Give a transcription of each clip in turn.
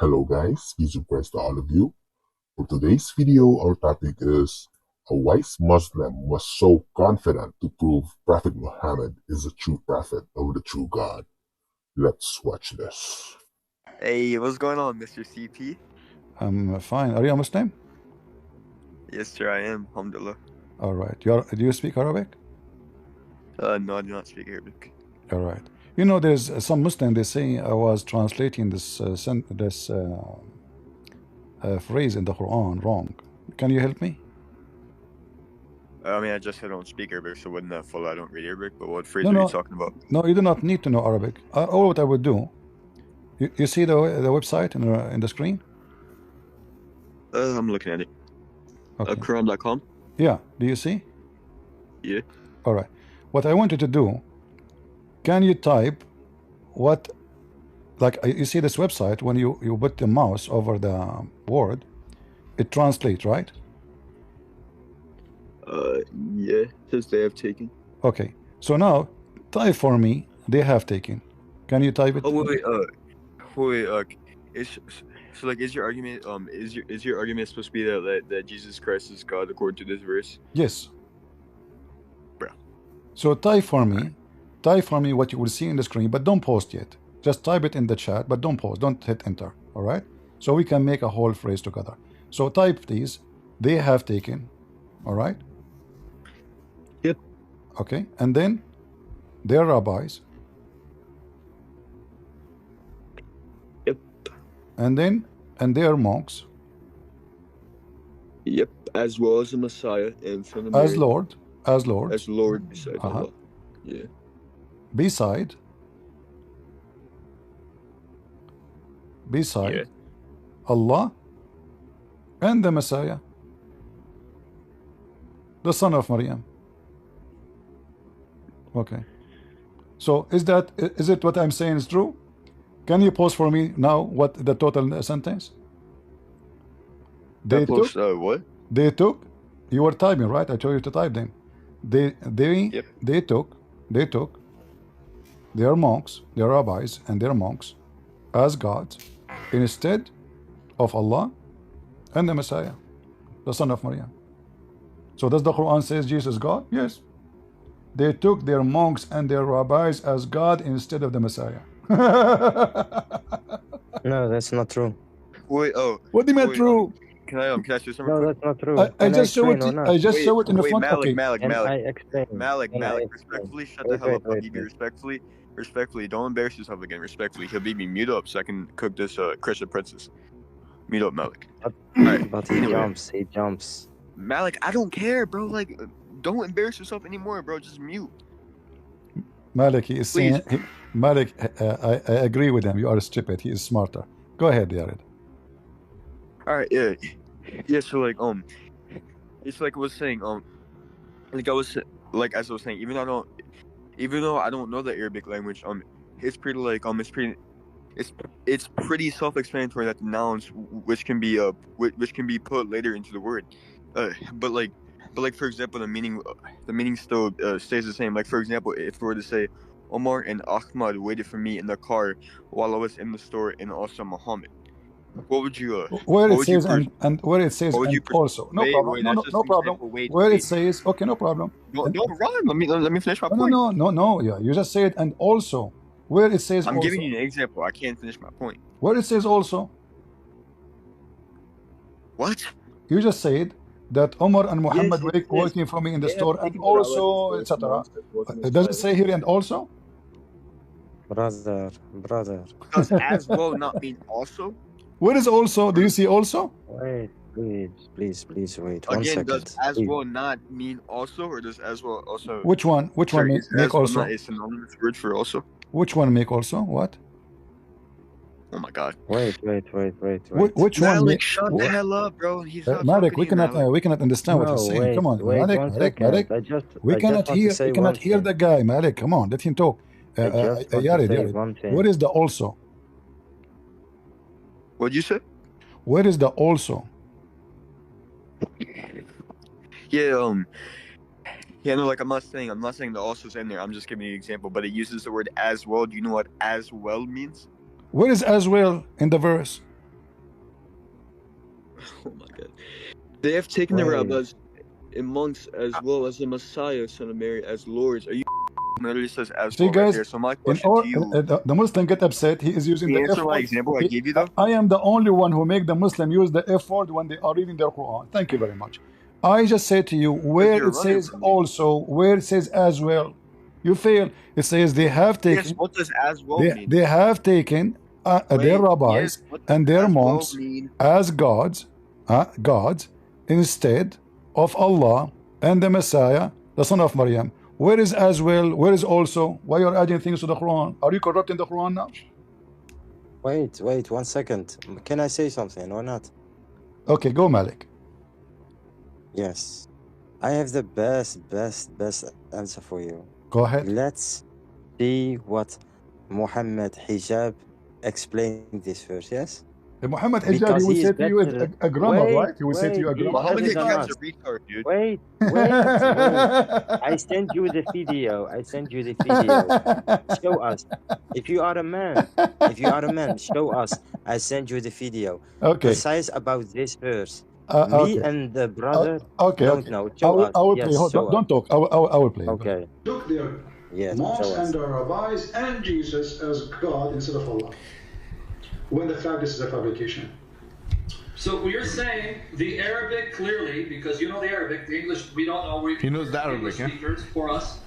Hello guys, peace and praise to all of you. For today's video, our topic is a wise Muslim was so confident to prove Prophet Muhammad is a true prophet of the true God. Let's watch this. Hey, what's going on, Mr. CP? I'm fine. Are you a Muslim? Yes, sir, I am. Alhamdulillah. All right. Do you speak Arabic? No, I do not speak Arabic. All right. You know, there's some Muslim. They say I was translating this phrase in the Quran wrong. Can you help me? I mean, I just said I don't speak Arabic, so wouldn't that follow I don't read Arabic? But what phrase No, are you no, talking about? no. You do not need to know Arabic. All what I would do. You see the website in the screen? I'm looking at it. Okay. Quran.com? Yeah. Do you see? Yeah. All right. What I want you to do, can you type what, like you see this website, when you put the mouse over the word, it translates, right? Yeah. Says they have taken. Okay. So now type for me, they have taken. Can you type it? Oh wait. Is your argument is your argument supposed to be that Jesus Christ is God according to this verse? Yes. Bro. So type for me what you will see in the screen, but don't post yet. Just type it in the chat, but don't post. Don't hit enter. All right. So we can make a whole phrase together. So type these. They have taken. All right. Yep. Okay. And then their rabbis. Yep. And their monks. Yep. As well as the Messiah and from the As Lord. As Lord beside Allah. Yeah. Beside Yeah. Allah and the Messiah, the son of Maryam. Okay. So is it what I'm saying is true? Can you post for me now what the total sentence? They took what? They took. You were typing, right? I told you to type them. Yep. They took their monks, their rabbis and their monks as gods instead of Allah and the Messiah, the son of Maryam. So does the Quran says Jesus is God? Yes. They took their monks and their rabbis as God instead of the Messiah. No, that's not true. Wait, What do you mean true? Can I say something? No, quick? that's not true. I just show it. I just show it in the front. Malik, Okay. Malik, respectfully, shut the hell up. I'll give you respectfully. Don't embarrass yourself again. Respectfully, he'll leave me mute up so I can cook this Christian princess. Mute up, Malik. But he jumps. Malik, I don't care, bro. Like, don't embarrass yourself anymore, bro. Just mute. Malik, he is saying. Malik, I agree with him. You are stupid. He is smarter. Go ahead, Yared. All right, yeah. So like, it's like I was saying, as I was saying, even though I don't know the Arabic language, it's pretty self-explanatory that the nouns which can be put later into the word, but for example, the meaning still stays the same. Like for example, if we were to say Omar and Ahmad waited for me in the car while I was in the store, and also Muhammad. What would you where it says and where it says and also no problem. No problem. Where it says okay, no problem. Don't run. Let me finish my point. No. Yeah, you just say it and also. Where it says I'm also, giving you an example. I can't finish my point. Where it says also. What? You just said that Omar and Muhammad waiting for me in the store and also etc. Does it say here and also? Brother. Does as well not mean also? Where is also? Do you see also? Wait, please wait. Again, 1 second. Does as well not mean also, or does as well also? Which one? Which one make also? Not a synonymous word for also. Which one make also? What? Oh my God! Wait. Which one? Malik, shut the hell up, bro. He's not Malik, we cannot understand what he's saying. Come on, Malik. We cannot hear the guy. Malik, come on, let him talk. Yared. What is the also? What'd you say? Where is the also? Yeah, no, like I'm not saying the also's in there. I'm just giving you an example, but it uses the word as well. Do you know what as well means? Where is as well in the verse? Oh my God. They have taken the Wait. rabbis and monks as well as the Messiah, son of Mary, as lords. Are you? Literally says as See, well right guys, there. So my in question all, to you, the Muslim get upset. He is using can the you F answer my word. example I gave you though? I am the only one who make the Muslim use the F word when they are reading their Quran. Thank you very much. I just say to you, Because where you're it running says from me. also, where it says as well, you fail. It says they have Yes, taken, what does as well mean? they have taken their Wait, rabbis yes, what does and their as well monks mean? as gods instead of Allah and the Messiah, the son of Maryam. Where is as well? Where is also? Why you're adding things to the Quran? Are you corrupting the Quran now? Wait, 1 second. Can I say something or not? Okay, go Malik. Yes. I have the best answer for you. Go ahead. Let's see what Muhammad Hijab explained this verse, yes? Muhammad Hijab, Because he will he is say to you better. a grammar, Wait, right? He will say to you a he is grammar. Muhammad better than Hijab's us. a retard, dude. Wait. I send you the video. Show us. If you are a man, show us. I send you the video. Okay. Precise about this verse. Me Okay. and the brother Okay. don't know. Show us. I will Yes, play. Hold, show don't talk. I will play. Go ahead. Okay. Took their Yes, monks show and us. their rabbis and Jesus as God instead of Allah. When the fact this is a fabrication. So you're saying the Arabic clearly, because you know the Arabic, the English we don't know. He knows the Arabic, English yeah? speakers for us.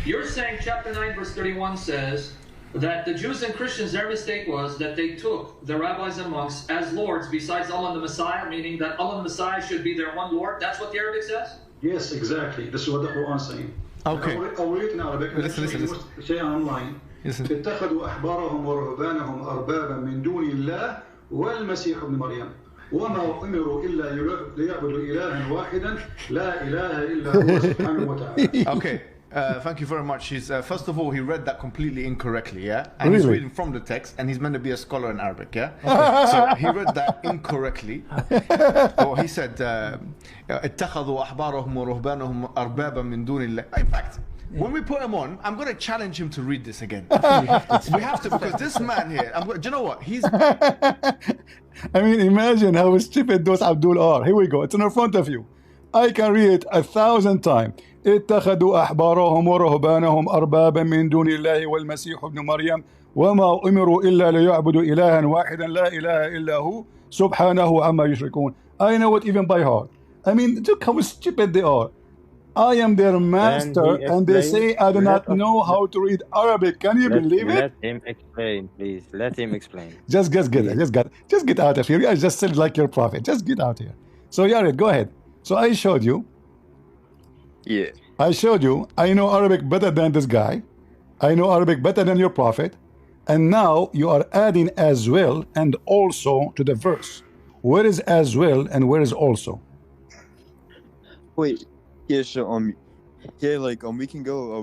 You're saying chapter 9 verse 31 says that the Jews and Christians, their mistake was that they took the rabbis and monks as lords besides Allah and the Messiah, meaning that Allah and the Messiah should be their one Lord. That's what the Arabic says? Yes, exactly. This is what the Quran is saying. Okay. I'll read it in Arabic. Listen. Say online. Listen. اتخذوا أحبارهم ورهبانهم أربابا من دون الله والمسيح ابن مريم وما أمروا إلا ليعبدوا إلها واحدا لا إله إلا هو سبحانه وتعالى. Okay. Thank you very much. He's first of all, he read that completely incorrectly, yeah, and he's Really? reading from the text, and he's meant to be a scholar in Arabic, yeah. So he read that incorrectly. Well, he said, "اتخذوا أحبارهم ورهبانهم أربابا من دون الله." In fact, when we put him on, I'm going to challenge him to read this again. We have to, because this man here. Do you know what? He's. I mean, imagine how stupid those Abdul are. Here we go. It's in front of you. I can read it 1,000 times. اتخذوا أحبارهم ورهبانهم أربابا من دون الله والمسيح ابن مريم وما أمروا إلا ليعبدوا إلها واحدا لا إله إلا هو سبحانه عما يشركون. I know it even by heart. I mean, look how stupid they are. I am their master, and they say I do not know how to read Arabic. Can you believe it? Let him explain, please. Let him explain. Just get out of here. You guys just said like your prophet. Just get out here. So Yared, go ahead. So I showed you. Yeah. I showed you. I know Arabic better than this guy. I know Arabic better than your prophet. And now you are adding as well and also to the verse. Where is as well and where is also? Wait. Yeah. So yeah, like we can go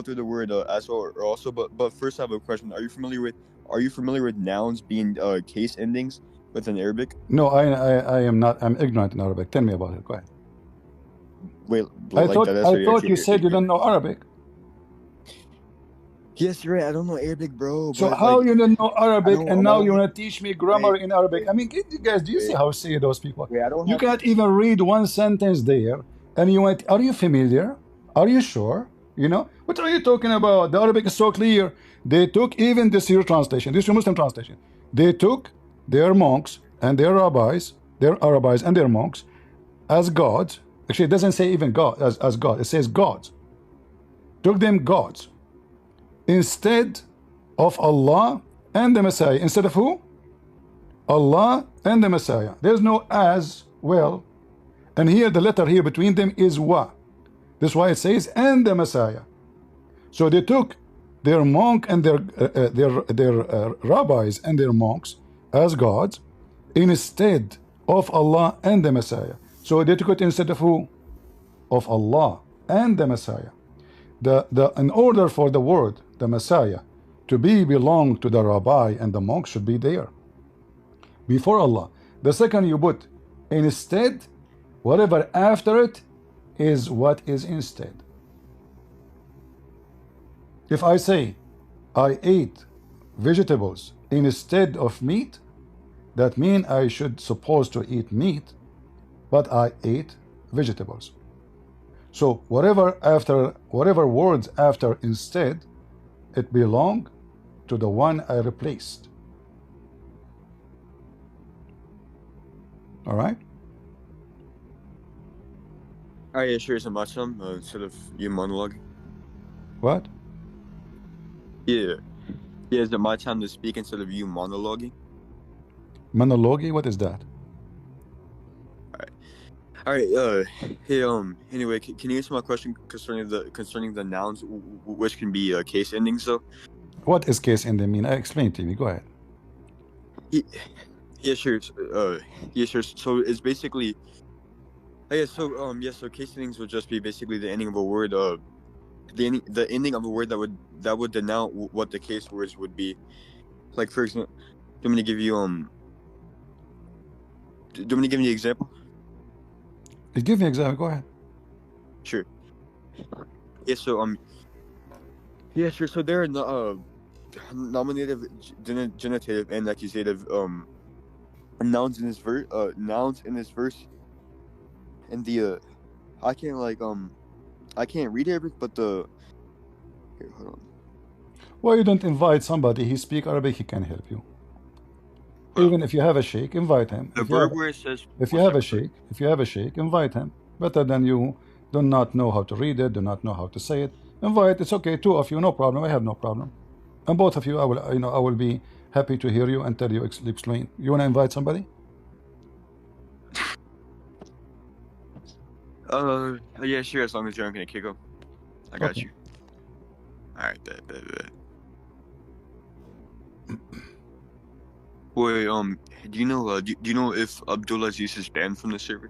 through the word as well or also, but first I have a question. Are you familiar with nouns being case endings within Arabic? No, I am not. I'm ignorant in Arabic. Tell me about it. Go ahead. Wait, I thought you said you don't know Arabic. Yes, you're right. I don't know Arabic, bro. So but, how like, you don't know Arabic and now you want want to teach me grammar in Arabic? I mean, you guys, do you see how silly those people? Wait, I don't You have- can't even read one sentence there, and you went, are you familiar? Are you sure? You know, what are you talking about? The Arabic is so clear. They took even this your translation, this your Muslim translation. They took their monks and their rabbis and their monks as gods. Actually, it doesn't say even God as God. It says gods. Took them gods instead of Allah and the Messiah. Instead of who? Allah and the Messiah. There's no as well. And here the letter here between them is wa. That's why it says and the Messiah. So they took their monk and their rabbis and their monks as gods instead of Allah and the Messiah. So they took it instead of who? Of Allah and the Messiah. In order for the word, the Messiah, to belong to the rabbi and the monk should be there before Allah. The second you put instead, whatever after it is what is instead. If I say I ate vegetables instead of meat, That means I should supposed to eat meat, but I ate vegetables. So whatever words after instead, it belong to the one I replaced. All right? Alright, yeah, sure. It's about some instead of you monologuing. What? Yeah. Yeah, is it my time to speak instead of you monologuing? Monology? What is that? Alright, hey, anyway, can you answer my question concerning the nouns, which can be case endings, though? What is case ending mean? Explain to me. Go ahead. Yeah, sure. Yeah, sure. So it's basically, so case endings would just be basically the ending of a word, the ending of a word that would denote what the case words would be. Like, for example, do you want me to give you do you want me to give you an example? Give me an example. Go ahead. Sure. Yeah. So yeah, sure. So there are nominative, genitive, and accusative nouns in this verse. Nouns in this verse, and the I can't read Arabic, but here, hold on. Why you don't invite somebody? He speak Arabic. He can help you. Even if you have a sheikh, invite him. The verb where it says If you have a sheikh, invite him. Better than you do not know how to read it, do not know how to say it. Invite. It's okay. Two of you, no problem. I have no problem. And both of you, I will be happy to hear you and tell you explain. You want to invite somebody? Yeah, sure. As long as you're not gonna kick him, I got Okay. you. All right, bet. Wait, do you know? Do you know if Abdul Aziz is banned from the server?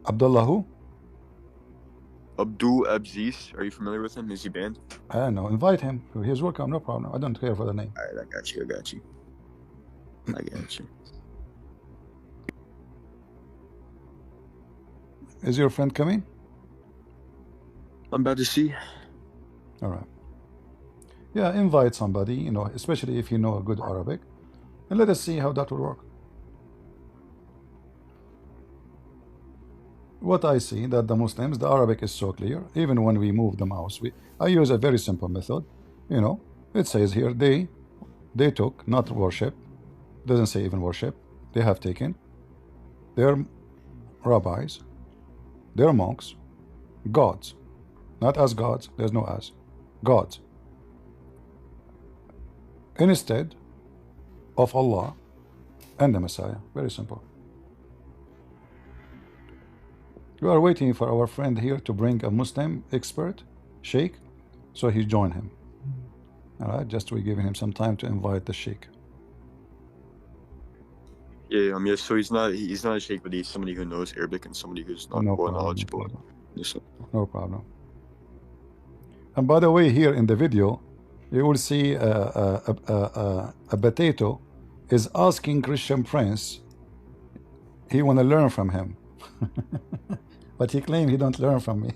Abdullah who? Abdul Aziz, are you familiar with him? Is he banned? I know. Invite him. He's welcome. No problem. I don't care for the name. All right, I got you. Is your friend coming? I'm about to see. All right. Yeah, invite somebody, especially if you know good Arabic, and let us see how that will work. What I see that the Muslims, the Arabic is so clear. Even when we move the mouse, I use a very simple method. It says here they took, not worship, doesn't say even worship. They have taken their rabbis, their monks, gods, not as gods. There's no as gods. Instead of Allah and the Messiah. Very simple. We are waiting for our friend here to bring a Muslim expert, Sheikh, so he join him. All right, just we're giving him some time to invite the Sheikh. Yeah, yes. So he's not a sheikh, but he's somebody who knows Arabic and somebody who's not well knowledgeable. No problem. And by the way, here in the video, you will see a potato is asking Christian Prince. He want to learn from him, but he claimed he don't learn from me.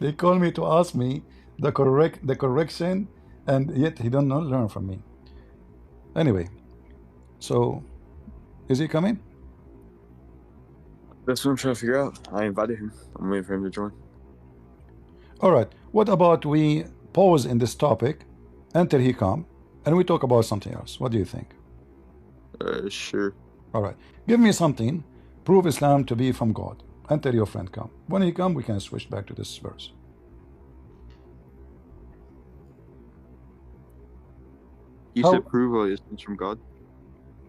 They call me to ask me the correction, and yet he don't learn from me. Anyway, so is he coming? That's what I'm trying to figure out. I invited him. I'm waiting for him to join. All right. What about we pause in this topic until he come, and we talk about something else? What do you think? Sure. All right. Give me something. Prove Islam to be from God until your friend come. When he come, we can switch back to this verse. You said prove it's from God?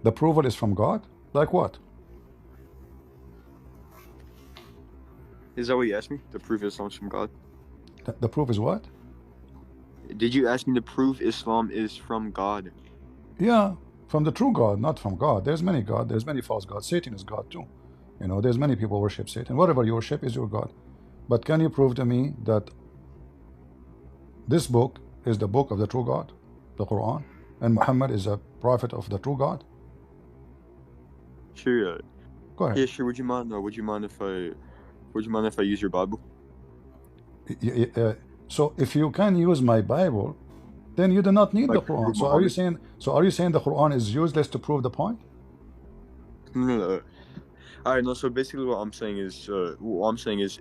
The approval is from God? Like what? Is that what you asked me? The proof Islam is from God? The proof is what? Did you ask me to prove Islam is from God? Yeah, from the true God, not from God. There's many God. There's many false gods. Satan is God too. There's many people worship Satan. Whatever you worship is your God. But can you prove to me that this book is the book of the true God, the Quran, and Muhammad is a prophet of the true God? Sure. Go ahead. Yeah, sure. Would you mind if I use your Bible? So if you can use my Bible, then you do not need the Like Quran. prove So are you Muhammad. saying? So are you saying the Quran is useless to prove the point? No. All right, no. So basically, what I'm saying is,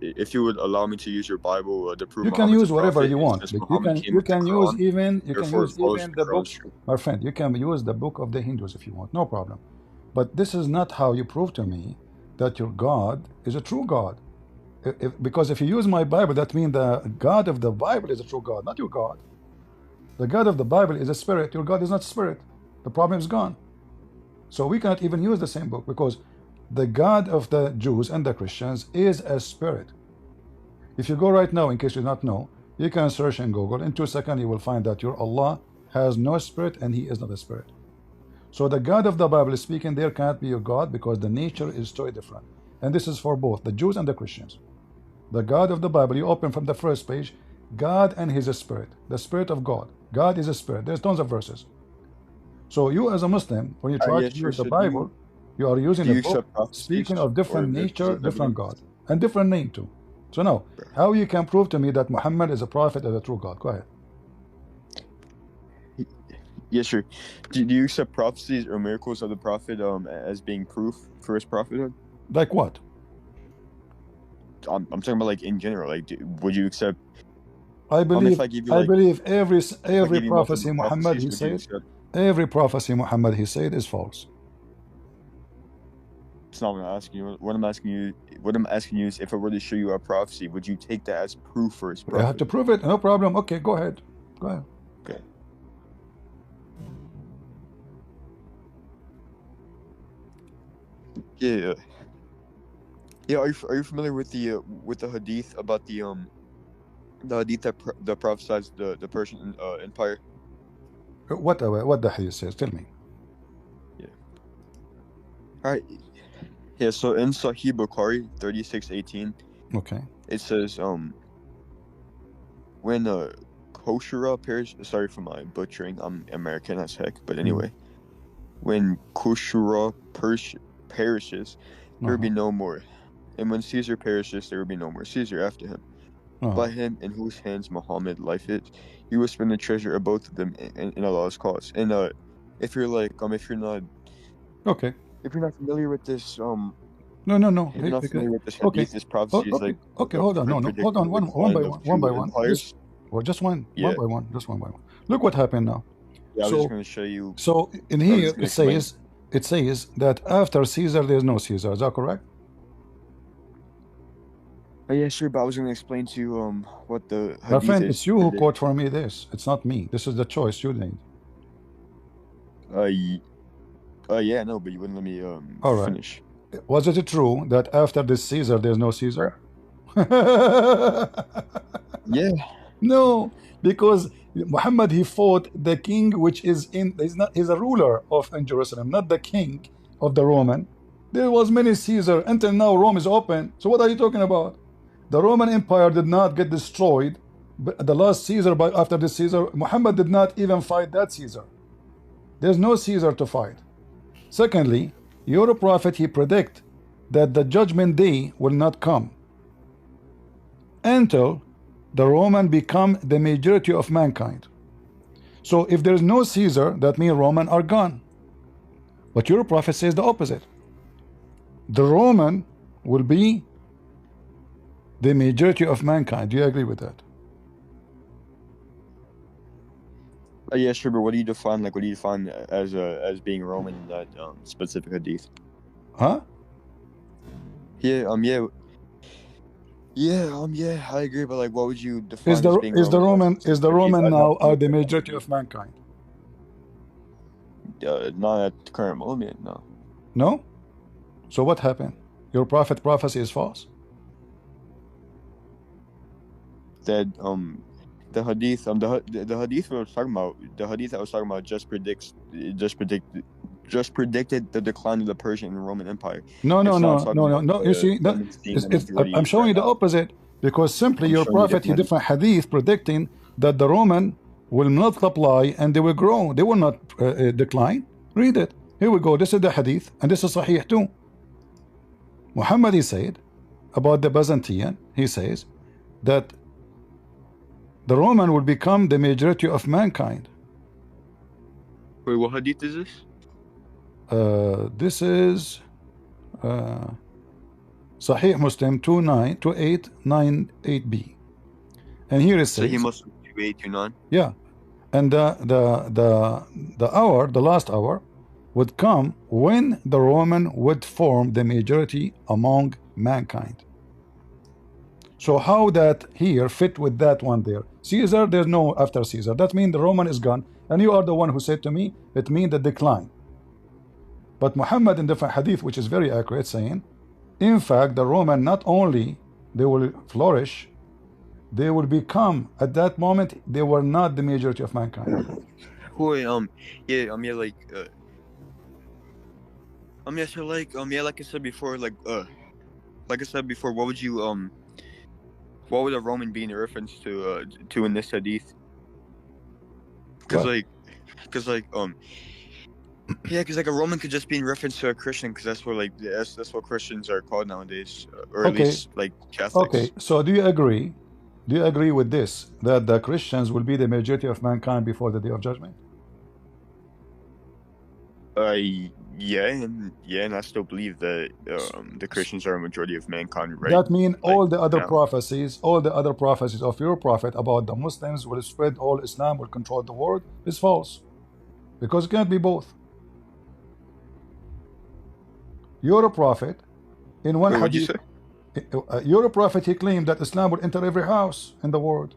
if you would allow me to use your Bible to prove You can Muhammad's a use whatever prophet, you and want. since Muhammad came You with the can use Quran, even therefore it follows the the Quran book, is true. my friend. You can use the book of the Hindus if you want, no problem. But this is not how you prove to me that your God is a true God. Because if you use my Bible, that means the God of the Bible is a true God, not your God. The God of the Bible is a spirit. Your God is not spirit. The problem is gone. So we cannot even use the same book because the God of the Jews and the Christians is a spirit. If you go right now, in case you do not know, you can search in Google. In 2 seconds, you will find that your Allah has no spirit and He is not a spirit. So the God of the Bible is speaking there cannot be your God because the nature is totally different. And this is for both the Jews and the Christians. The God of the Bible, you open from the first page, God and His spirit, the spirit of God. God is a spirit. There's tons of verses. So you as a Muslim, when you try Yeah, to sure. use the So Bible, you are using do a you book accept speaking prophecies of or different visions nature, of different divinity? God, and different name too. So now, how you can prove to me that Muhammad is a prophet and a true God? Go ahead. Yeah, sure. Do you accept prophecies or miracles of the prophet as being proof for his prophethood? Like what? I'm talking about like in general. Like, would you accept? I If believe I give you I like believe if I every give you multiple prophecy Muhammad prophecies, he would you said, accept? every prophecy Muhammad he said is false. It's not what I'm asking you. What I'm asking you is, if I were to show you a prophecy, would you take that as proof for his You have to prophethood? prove it. No problem. Okay, go ahead. Go ahead. Okay. Yeah. Yeah. Are you familiar with the hadith about the hadith that prophesies the Persian Empire? What the hadith says? Tell me. Yeah. All right. Yeah. So in Sahih Bukhari 36:18, Okay. it says when Koshura perished. Sorry for my butchering. I'm American as heck, but anyway, when Koshura perishes, there will be no more, and when Caesar perishes, there will be no more Caesar after him. By him in whose hands Muhammad life is, you will spend the treasure of both of them in Allah's cause. And if you're like Okay. if you're not familiar with this No. if you're not Okay. familiar with this Okay. hadith, this prophecy is Okay. like Okay. Hold on. No. Hold predicting on. the One by decline one. of One by two one. empires. Well, just one. One Yeah, by one. Just one by one. Look what happened now. yeah. I was just So going to show you. in I was here just going to explain. it says that after Caesar there is no Caesar. Is that correct? Oh, yeah, sure. But I was going to explain to you what the My hadith friend, is it's you who predict. quote for me this. It's not me. This is the choice you made. Yeah, no, but you wouldn't let me All right. finish. Was it true that after this Caesar there's no Caesar? Yeah, No, because Muhammad he fought the king which is in he's a ruler of in Jerusalem, not the king of the Roman. There was many Caesar until now. Rome is open. So what are you talking about? The Roman Empire did not get destroyed. But the last Caesar, by after this Caesar, Muhammad did not even fight that Caesar. There's no Caesar to fight. Secondly, your prophet he predict that the judgment day will not come until the Roman become the majority of mankind. So if there's no Caesar, that means Roman are gone. But your prophet says the opposite. The Roman will be the majority of mankind. Do you agree with that? yeah, sure. But what do you define as being Roman in that specific hadith? Huh? Yeah, I agree. But like, what would you define as being Is the Roman in that Roman specific hadith? now are the majority of mankind? Not at the current moment, no. No? So what happened? Your prophet prophecy is false? That the hadith the hadith I was talking about, just predicted the decline of the Persian and Roman Empire. No. You see, Roman seeing the I'm majority showing you the right now. opposite, because simply I'm your showing you prophet, he different different hadith predicting that the Roman will multiply and they will grow. They will not decline. Read it. Here we go. This is the hadith, and this is Sahih too. Muhammad he said about the Byzantine, he says that the Roman will become the majority of mankind. Wait, what hadith is this? This is Sahih Muslim 2898b, and here it So says, he must 2829. yeah, and the hour, the last hour, would come when the Roman would form the majority among mankind. So how that here fit with that one there? Caesar, there's no after Caesar. That means the Roman is gone, and you are the one who said to me it means the decline. But Muhammad in the hadith, which is very accurate, saying, in fact, the Roman not only they will flourish, they will become, at that moment, they were not the majority of mankind. Wait, yeah, so like I said before, like I said before, what would you what would a Roman be in reference to in this hadith? Because What? because a Roman could just be in reference to a Christian, because that's what that's what Christians are called nowadays, or at Okay. least like Catholics. Okay, so do you agree? Do you agree with this, that the Christians will be the majority of mankind before the day of judgment? Yeah, and I still believe that the Christians are a majority of mankind, right? That means all the other now. prophecies, of your prophet about the Muslims will spread all Islam, will control the world, is false. Because it can't be both. You're a prophet. In one Wait, what'd you hadith, say? you're a prophet, he claimed that Islam will enter every house in the world.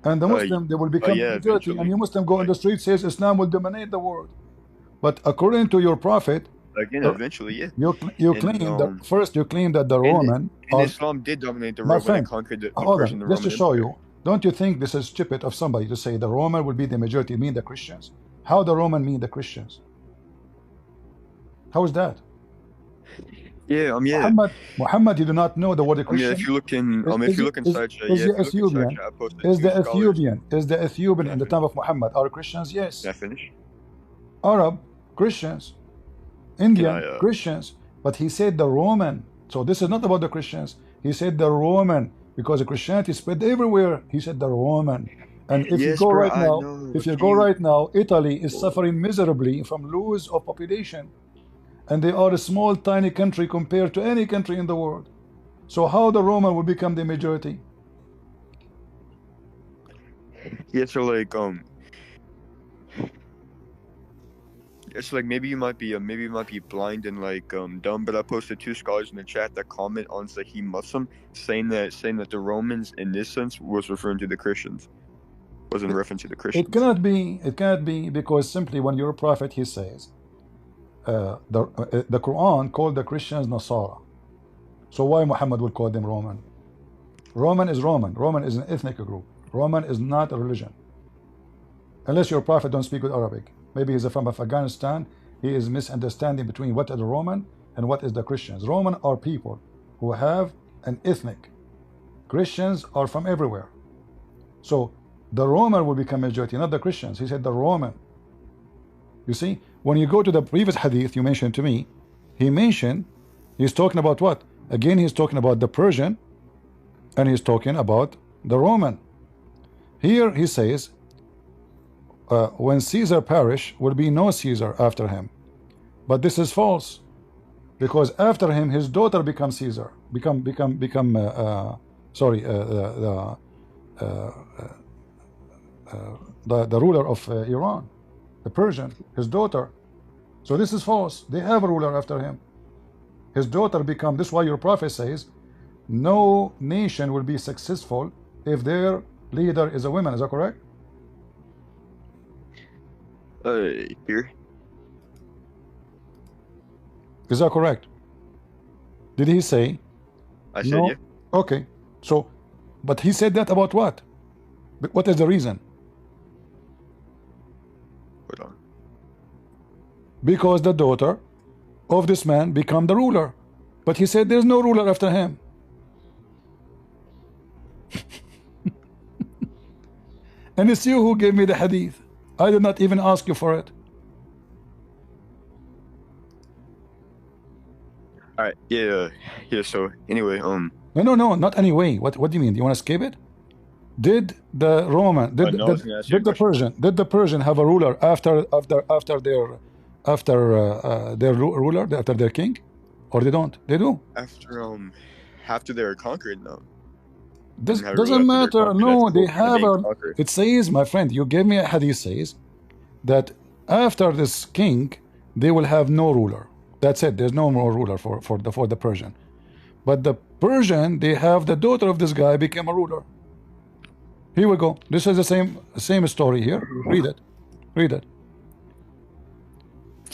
And the Muslim, they will become yeah, majority. eventually. And you Muslim go in the street, says Islam will dominate the world. But according to your prophet, Again, eventually, yeah. you claim that first you claim that the Roman Islam did dominate the world when it conquered the Persian, the just to Roman show Empire. you, don't you think this is stupid of somebody to say the Roman will be the majority, mean the Christians? How the Roman mean the Christians? How is that? Yeah, yeah. Muhammad, you do not know the word Christian. If you look in, if you look inside, is the Ethiopian in the time of Muhammad are Christians? Yes. Can I finish? Arab Christians, Indian Christians, but he said the Roman. So this is not about the Christians. He said the Roman because the Christianity spread everywhere. He said the Roman. And if you go right now, Italy is suffering miserably from loss of population. And they are a small, tiny country compared to any country in the world. So how the Roman will become the majority? Yeah, so it's like maybe you might be blind and dumb, but I posted 2 scholars in the chat that comment on Sahih Muslim saying that the Romans in this sense was referring to the Christians, wasn't a reference to the Christians. It cannot be because simply when you're a prophet, he says the Quran called the Christians Nasara. So why Muhammad will call them Roman? Roman is Roman. Roman is an ethnic group. Roman is not a religion. Unless your prophet don't speak with Arabic. Maybe he's from Afghanistan. He is misunderstanding between what is the Roman and what is the Christians. Roman are people who have an ethnic. Christians are from everywhere. So the Roman will become majority, not the Christians. He said the Roman. You see, when you go to the previous hadith you mentioned to me, he's talking about what? Again, he's talking about the Persian, and he's talking about the Roman. Here he says, when Caesar perish, will be no Caesar after him. But this is false, because after him, his daughter becomes Caesar, the ruler of Iran, the Persian, his daughter. So this is false. They have a ruler after him. His daughter become. This is why your prophet says, no nation will be successful if their leader is a woman. Is that correct? Here. Is that correct? Did he say? I said no? Yeah. Okay. So, but he said that about what? What is the reason? Hold on. Because the daughter of this man become the ruler. But he said there's no ruler after him. And it's you who gave me the hadith. I did not even ask you for it. Alright, yeah, so anyway, No, not anyway. What do you mean? Do you want to skip it? Did the Roman, no, I was gonna ask you a question. Did the Persian have a ruler after their ruler, after their king, or they don't? They do. After they were conquered, no. This And doesn't after they're matter. conquered, No, that's they the whole point of have being a. conquered. It says, my friend, you gave me a hadith says that after this king, they will have no ruler. That's it. There's no more ruler for the Persian. But the Persian, they have the daughter of this guy became a ruler. Here we go. This is the same story here. Read it. Read it.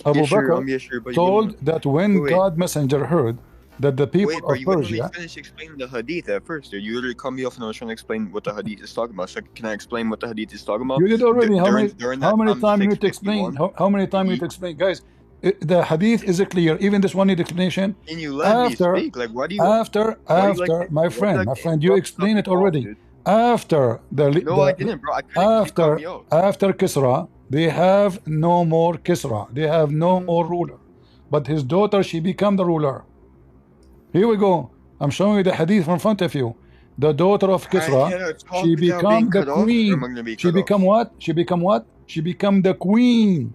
Abu Bakr but told that when wait. God messenger heard that the people Wait, bro, of you wouldn't let me Persia. finish explaining the hadith at first, dude. You literally cut me off and I was trying to explain what the hadith is talking about. So can I explain what the hadith is talking about? You did already. During How many that times you need to explain? How many times you need to explain, guys? The hadith is clear. Even this one need explanation. Can you let me speak? Like, why do you? After, my friend, you explained it already. After I didn't, bro. I couldn't keep cutting me off. After Kisra, they have no more Kisra. They have no more ruler. But his daughter, she become the ruler. Here we go. I'm showing you the hadith in front of you. The daughter of Kisra, she become the queen. She become what? She become what? She become the queen.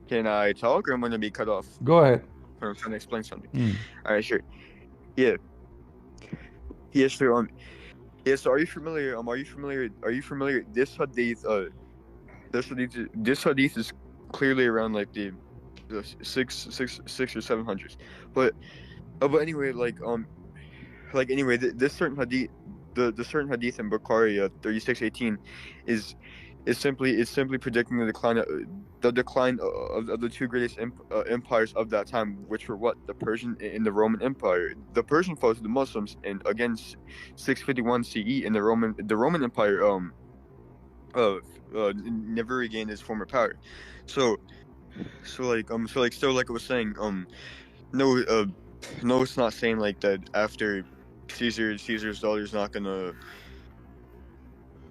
Can I talk or am I gonna be cut off? Go ahead. I'm trying to explain something. All right, sure. Yeah. Yes, sir. Yeah. So, are you familiar? Are you familiar? This hadith. This hadith is clearly around like the six or 700s. But anyway, anyway, this certain hadith, the certain hadith in Bukhari 36:18 is simply predicting the decline of the two greatest empires of that time, which were what? The Persian and the Roman Empire. The Persian fell to the Muslims, and again 651 CE, and the Roman Empire never regained its former power. So like I was saying, no, it's not saying like that after Caesar's daughter's not gonna,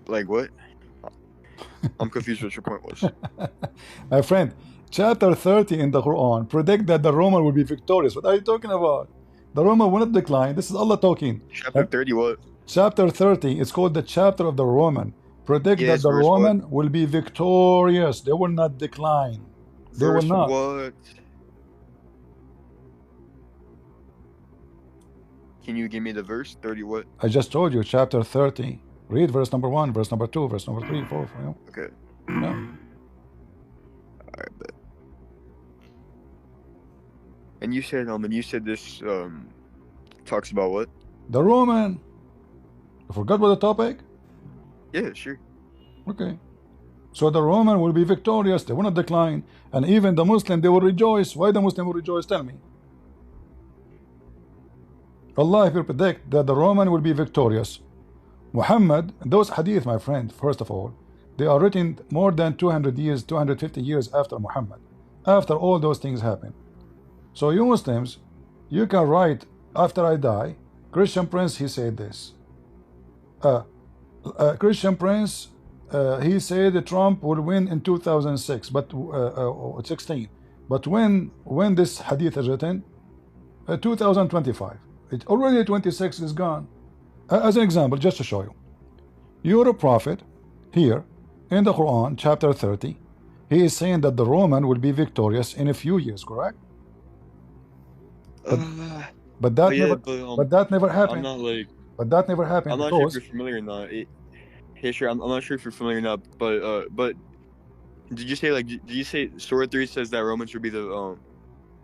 like, what? I'm confused what your point was. My friend, chapter 30 in the Quran predict that the Roman will be victorious. What are you talking about? The Roman will not decline. This is Allah talking. Chapter 30 what? Chapter 30, it's called the chapter of the Roman. Predict that the Roman will be victorious. They will not decline. They will not. What? Can you give me the verse? 30 what? I just told you, chapter 30. Read verse number 1, verse number 2, verse number 3, 4. You know? Okay. No. Alright, but. And you said this talks about what? The Roman. You forgot about the topic? Yeah, sure. Okay. So the Roman will be victorious. They will not decline. And even the Muslim, they will rejoice. Why the Muslim will rejoice? Tell me. Allah will predict that the Roman will be victorious. Muhammad, those hadith, my friend, first of all, they are written more than 200 years, 250 years after Muhammad. After all those things happen. So you Muslims, you can write, after I die, Christian Prince, he said this. Christian Prince, he said that Trump will win in 2006, but 16. But when this hadith is written, 2025. It already 26 is gone. As an example, just to show you, you're a prophet here in the Quran, chapter 30. He is saying that the Roman will be victorious in a few years, correct? But that never happened. I'm not like. But that never happened. I'm not sure if you're familiar or not. Yeah, sure. I'm not sure if you're familiar or not. But did you say Surah 3 says that Romans should be the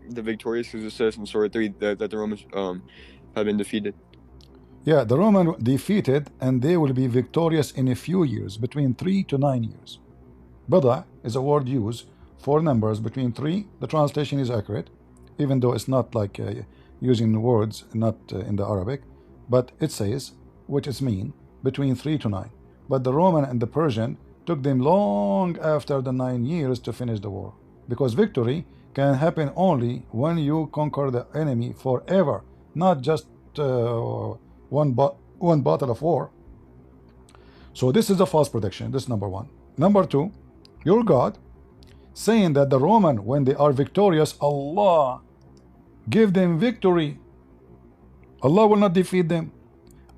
victorious, because it says in Surah 3 that the Romans have been defeated. Yeah, the Roman defeated, and they will be victorious in a few years, between 3 to 9 years. Bada is a word used for numbers between 3. The translation is accurate, even though it's not like using words not in the Arabic, but it says, which is mean, between 3 to 9. But the Roman and the Persian took them long after the 9 years to finish the war, because victory can happen only when you conquer the enemy forever, not just one battle of war. So this is a false prediction. This is number one. Number two, your God saying that the Roman, when they are victorious, Allah give them victory. Allah will not defeat them.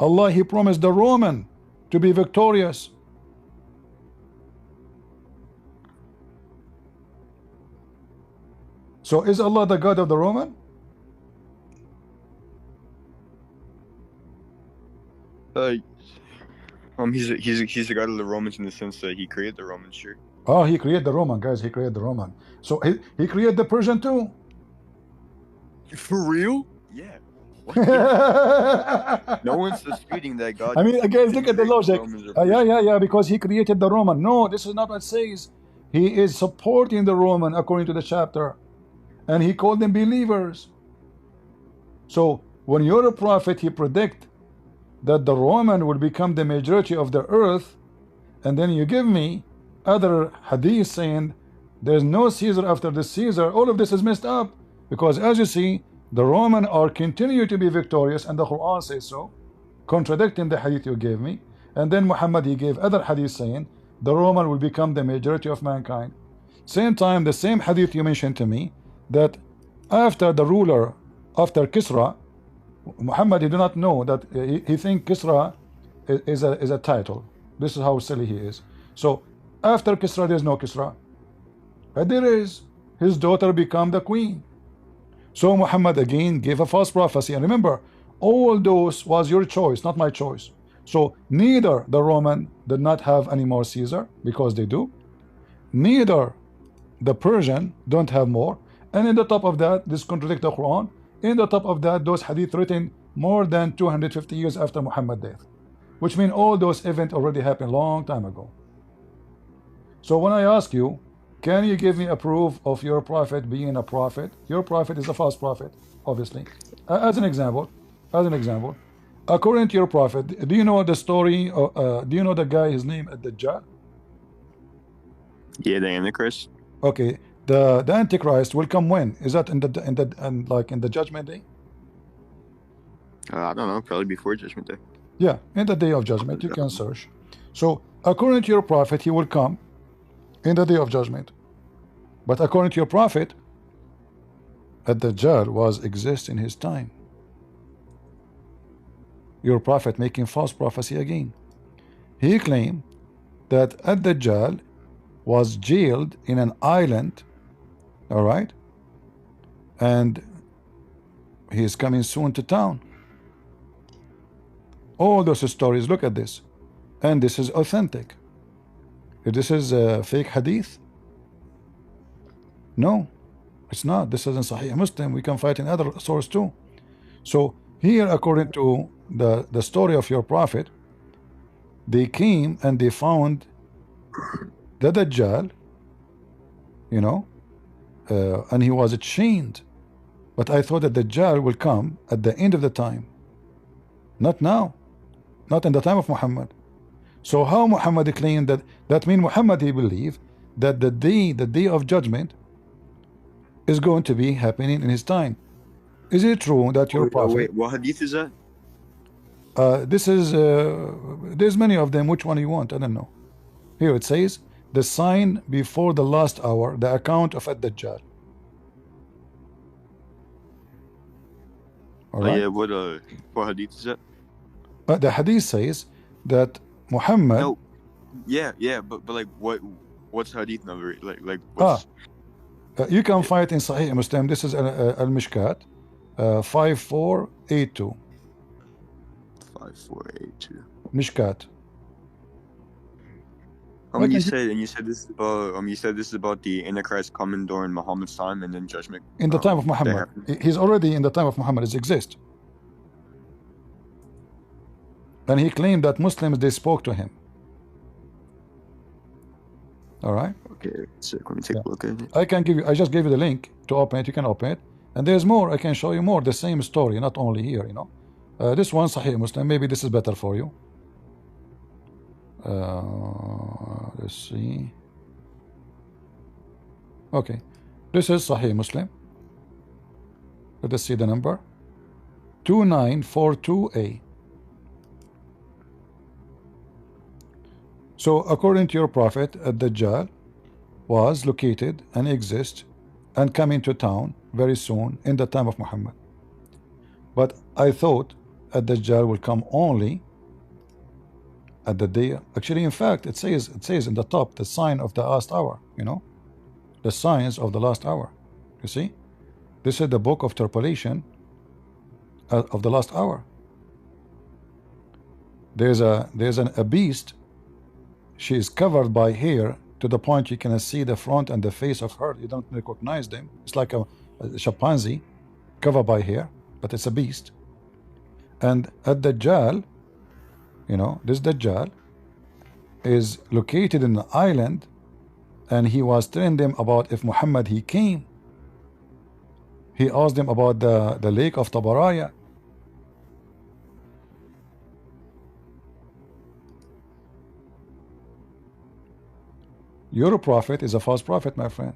Allah, He promised the Roman to be victorious. So is Allah the God of the Roman? He's the God of the Romans in the sense that he created the Romans, sure. Oh, He created the Roman, guys. He created the Roman. So he created the Persian too. For real? Yeah. No one's disputing that God. I mean, guys, look at the logic. Romans are Yeah, because He created the Roman. No, this is not what it says. He is supporting the Roman according to the chapter, and He called them believers. So when you're a prophet, you predict that the Roman will become the majority of the earth, and then you give me other hadith saying there's no Caesar after the Caesar. All of this is messed up, because as you see, the Roman are continue to be victorious, and the Quran says so, contradicting the hadith you gave me. And then Muhammad, he gave other hadith saying the Roman will become the majority of mankind. Same time, the same hadith you mentioned to me, that after the ruler, after Kisra, Muhammad, he do not know that he think Kisra is a title. This is how silly he is. So after Kisra, there is no Kisra, but there is. His daughter become the queen. So Muhammad again gave a false prophecy. And remember, all those was your choice, not my choice. So neither the Roman did not have any more Caesar, because they do. Neither the Persian don't have more. And in the top of that, this contradicts the Quran. In the top of that, those hadith written more than 250 years after Muhammad's death, which means all those events already happened long time ago. So when I ask you, can you give me a proof of your prophet being a prophet? Your prophet is a false prophet, obviously. As an example, according to your prophet, do you know the story? Do you know the guy? His name Ad-Dajjal. Yeah, the Antichrist. Okay, the Antichrist will come when? Is that in the Judgment Day? I don't know. Probably before Judgment Day. Yeah, in the Day of Judgment. You can search. So according to your prophet, he will come in the Day of Judgment. But according to your prophet, Ad-Dajjal was exist in his time. Your prophet making false prophecy again. He claimed that Ad-Dajjal was jailed in an island, all right, and he is coming soon to town. All those stories, look at this, and this is authentic. If this is a fake hadith, no, it's not. This is in Sahih Muslim. We can find in other sources too. So here, according to the story of your prophet, they came and they found the Dajjal, you know, and he was chained. But I thought that the Dajjal will come at the end of the time, not now, not in the time of Muhammad. So how Muhammad claimed that? That means Muhammad, he believed that the day of judgment is going to be happening in his time. Is it true that your prophet? Wait, what hadith is that? This is there's many of them. Which one you want? I don't know. Here it says the sign before the last hour, the account of Ad-Dajjal. All right. Yeah, what hadith is that? The hadith says that Muhammad. No. Yeah, but like what's hadith number? Like what's... You can find it in Sahih Muslim. This is Al-Mishkat 5482. 5482. Mishkat. You said this is about the Antichrist coming during Muhammad's time and then judgment. In the time of Muhammad. He's already in the time of Muhammad. It exists. And he claimed that Muslims, they spoke to him. All right. Okay, so let me take a look at it. I just gave you the link to open it. You can open it, and there's more. I can show you more. The same story, not only here. You know, this one Sahih Muslim. Maybe this is better for you. Let's see. Okay, this is Sahih Muslim. Let us see the number 2942A. So according to your prophet, Ad-Dajjal was located and exists and coming to town very soon in the time of Muhammad. But I thought Ad-Dajjal will come only at the day. Actually, in fact, it says in the top the sign of the last hour. You know, the signs of the last hour. You see, this is the book of interpolation of the last hour. There's a beast. She is covered by hair to the point you cannot see the front and the face of her. You don't recognize them. It's like a chimpanzee covered by hair, but it's a beast. And at Dajjal, you know, this Dajjal is located in an island, and he was telling them about if Muhammad he came. He asked them about the lake of Tabaraya. Your prophet is a false prophet, my friend.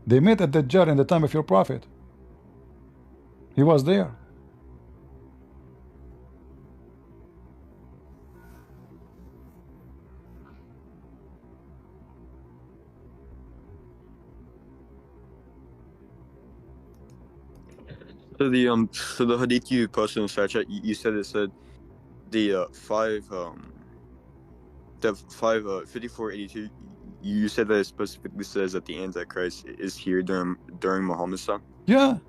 They met at Dajjal in the time of your prophet. He was there. So the hadith you posted in the side chat, you said it said the 5482. You said that it specifically says that the Antichrist is here during Muhammad's time. Yeah,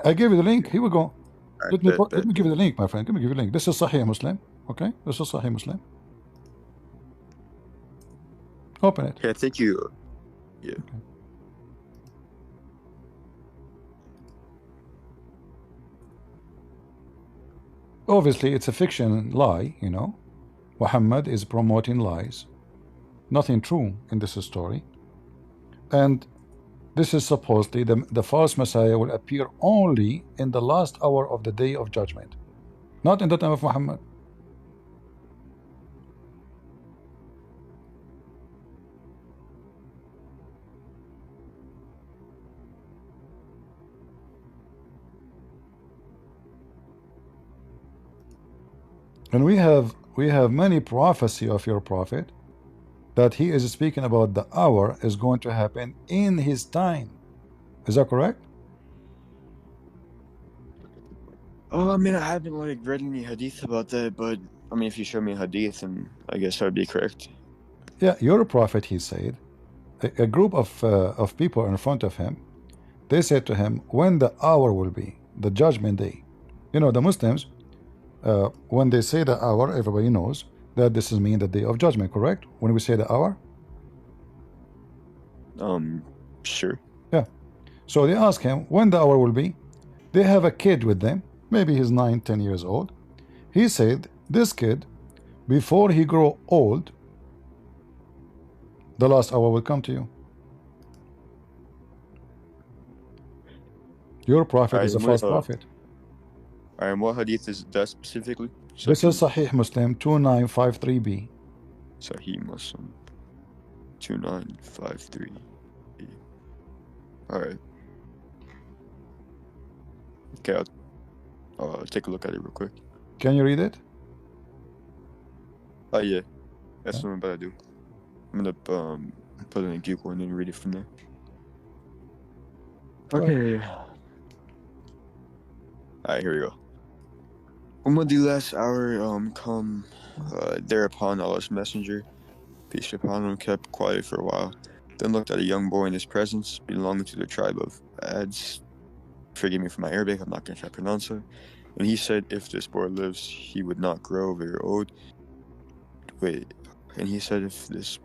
I gave you the link. Here we go. Alright, Let me give you the link, my friend. Let me give you the link. This is Sahih Muslim. Okay, this is Sahih Muslim. Open it. Okay, I think you. Yeah. Okay. Obviously, it's a fiction lie, you know. Muhammad is promoting lies. Nothing true in this story. And this is supposedly the false Messiah will appear only in the last hour of the day of judgment, not in the time of Muhammad. And we have many prophecy of your prophet that he is speaking about the hour is going to happen in his time. Is that correct? Oh, I mean, I haven't read any hadith about that, but I mean, if you show me a hadith, then I guess I'd be correct. Yeah, your prophet, he said, a group of people in front of him, they said to him, when the hour will be, the judgment day. You know, the Muslims, when they say the hour, everybody knows that this is mean the day of judgment, correct? When we say the hour? Sure. Yeah. So they ask him when the hour will be. They have a kid with them, maybe he's 9-10 years old. He said, this kid, before he grow old, the last hour will come to you. Your prophet is a false prophet. Alright, what hadith is that specifically? This is Sahih Muslim 2953b. Sahih Muslim 2953. Alright. Okay, I'll take a look at it real quick. Can you read it? Oh yeah, that's what I'm about to do. I'm gonna put it in Google and then read it from there. Okay. Alright, here we go. When will the last hour come? Thereupon Allah's messenger, peace be upon him, kept quiet for a while, then looked at a young boy in his presence, belonging to the tribe of Ads. Forgive me for my Arabic, I'm not going to try to pronounce it. And he said, if this boy lives, he would not grow very old. And he said, if this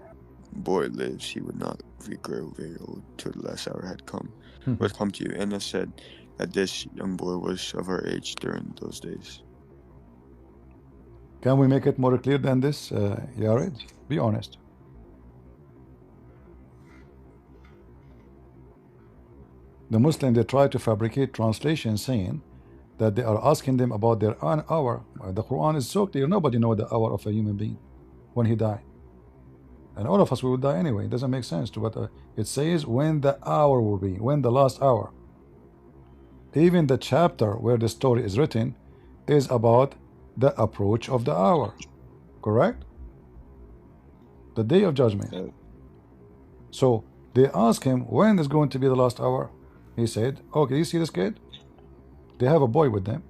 boy lives, he would not grow very old till the last hour had come. Would come to you. And I said that this young boy was of our age during those days. Can we make it more clear than this, Yared? Be honest. The Muslims, they try to fabricate translations saying that they are asking them about their own hour. The Quran is so clear. Nobody knows the hour of a human being when he died. And all of us will die anyway. It doesn't make sense to what it says when the hour will be, when the last hour. Even the chapter where the story is written is about the approach of the hour. Correct? The day of judgment. Yeah. So they ask him when is going to be the last hour. He said, okay, you see this kid? They have a boy with them.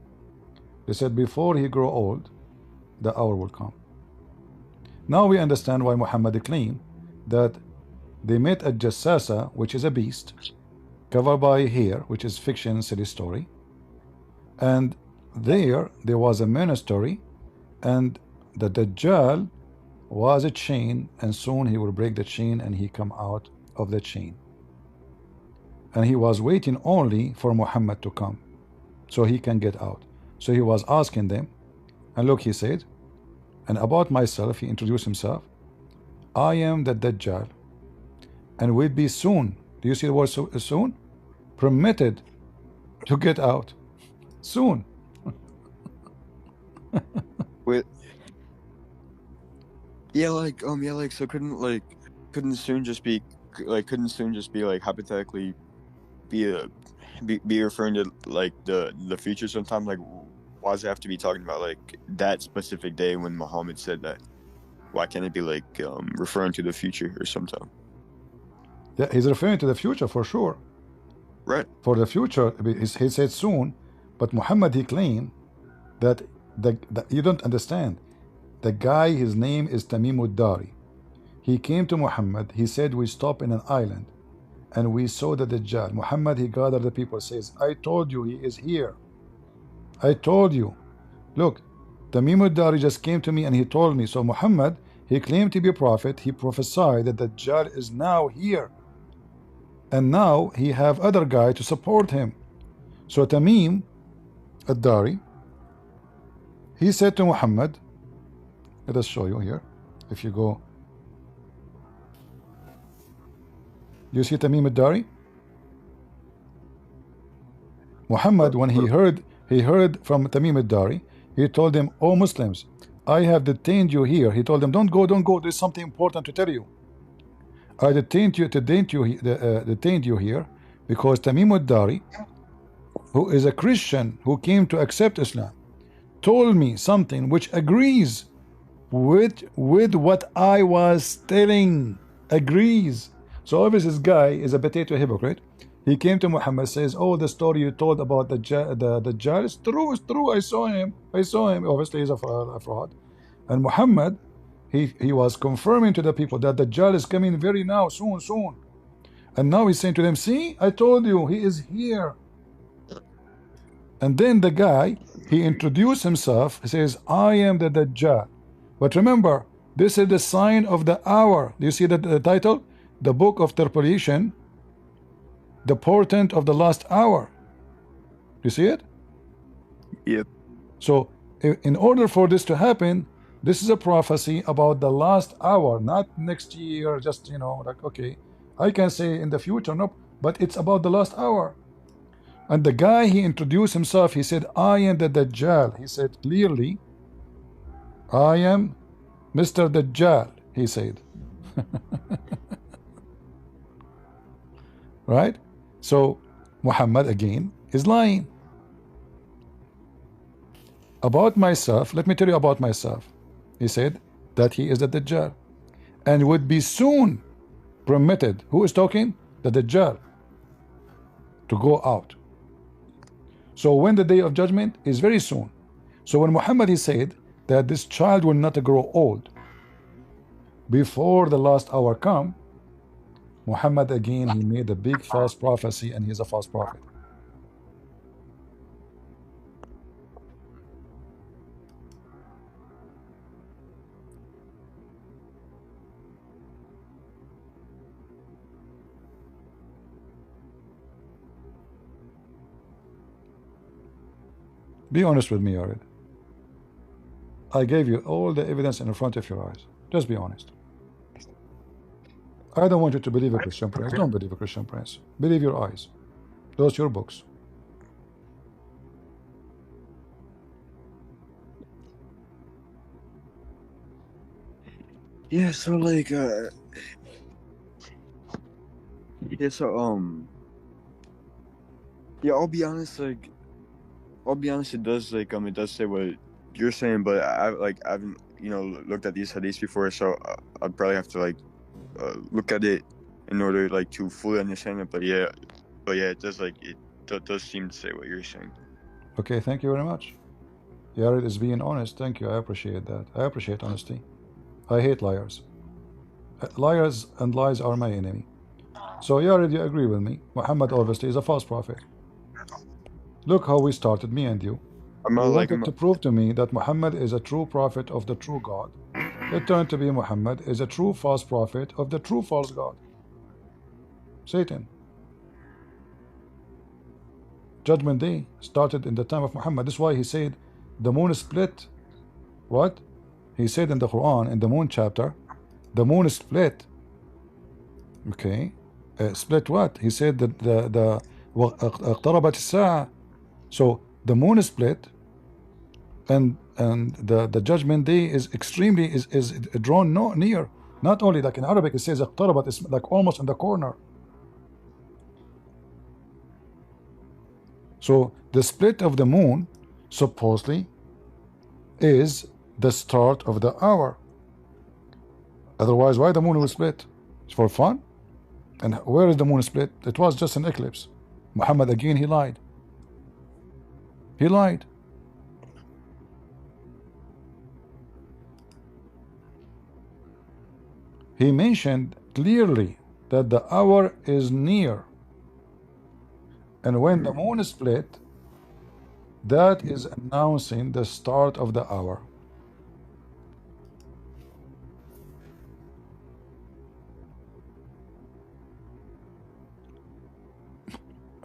They said before he grow old, the hour will come. Now we understand why Muhammad claimed that they met a jassasa, which is a beast, covered by hair, which is fiction, silly story. And there was a monastery, and the Dajjal was a chain, and soon he will break the chain and he come out of the chain. And he was waiting only for Muhammad to come so he can get out. So he was asking them, and look, he said, and about myself, he introduced himself, I am the Dajjal, and will be soon, do you see the word soon? Permitted to get out. Soon. Wait. Yeah, so couldn't soon just be like hypothetically be referring to like the future sometime? Like, why does it have to be talking about like that specific day when Muhammad said that? Why can't it be like referring to the future or sometime? Yeah, he's referring to the future for sure. Right. For the future, he said soon, but Muhammad, he claimed that you don't understand. The guy, his name is Tamim ad-Dari. He came to Muhammad. He said, we stop in an island and we saw the Dajjal. Muhammad, he gathered the people, says, I told you he is here. I told you. Look, Tamim ad-Dari just came to me and he told me. So Muhammad, he claimed to be a prophet. He prophesied that Dajjal is now here. And now he have other guy to support him. So Tamim ad-Dari, he said to Muhammad, let us show you here. If you go, you see Tamim ad-Dari? Muhammad, when he heard from Tamim ad-Dari, he told them, "O Muslims, I have detained you here." He told them, don't go, there's something important to tell you. I detained you here because Tamim ad-Dari, who is a Christian who came to accept Islam, told me something which agrees with what I was telling. Agrees. So obviously this guy is a potato hypocrite. He came to Muhammad, says, oh, the story you told about the Dajjal is true, I saw him. Obviously he's a fraud. And Muhammad, he was confirming to the people that the Dajjal is coming very now, soon. And now he's saying to them, see, I told you, he is here. And then the guy, he introduced himself. He says, I am the Dajjal. But remember, this is the sign of the hour. Do you see the title? The Book of Interpretation, the portent of the last hour. Do you see it? Yep. So in order for this to happen, this is a prophecy about the last hour, not next year, just, you know, like, okay, I can say in the future, no, but it's about the last hour. And the guy, he introduced himself. He said, I am the Dajjal. He said clearly, I am Mr. Dajjal, he said. Right? So Muhammad again is lying. About myself, let me tell you about myself. He said that he is the Dajjal and would be soon permitted. Who is talking? The Dajjal. To go out. So when the day of judgment is very soon. So when Muhammad, he said that this child will not grow old before the last hour come, Muhammad again, he made a big false prophecy, and he's a false prophet. Be honest with me, Yared. I gave you all the evidence in front of your eyes. Just be honest. I don't want you to believe a Christian prince. Don't believe a Christian prince. Believe your eyes. Those are your books. Yeah, so like I'll be honest, it does it does say what you're saying, but I haven't looked at these hadiths before, so I'd probably have to look at it in order to fully understand it. But yeah, it does seem to say what you're saying. Okay, thank you very much. Yared is being honest. Thank you. I appreciate that. I appreciate honesty. I hate liars. Liars and lies are my enemy. So Yared, you agree with me. Muhammad obviously is a false prophet. Look how we started, me and you. I'm not You like wanted to prove to me that Muhammad is a true prophet of the true God. It turned to be Muhammad is a true false prophet of the true false God. Satan. Judgment Day started in the time of Muhammad. This is why he said the moon split. What? He said in the Quran, in the moon chapter, the moon split. Okay. Split what? He said that the اقتربت الساعة. So the moon is split, and the judgment day is extremely is drawn near. Not only like in Arabic it says اقتربت, it's like almost in the corner. So the split of the moon supposedly is the start of the hour. Otherwise, why the moon will split? It's for fun. And where is the moon split? It was just an eclipse. Muhammad again, he lied. He lied. He mentioned clearly that the hour is near. And when the moon is split, that is announcing the start of the hour.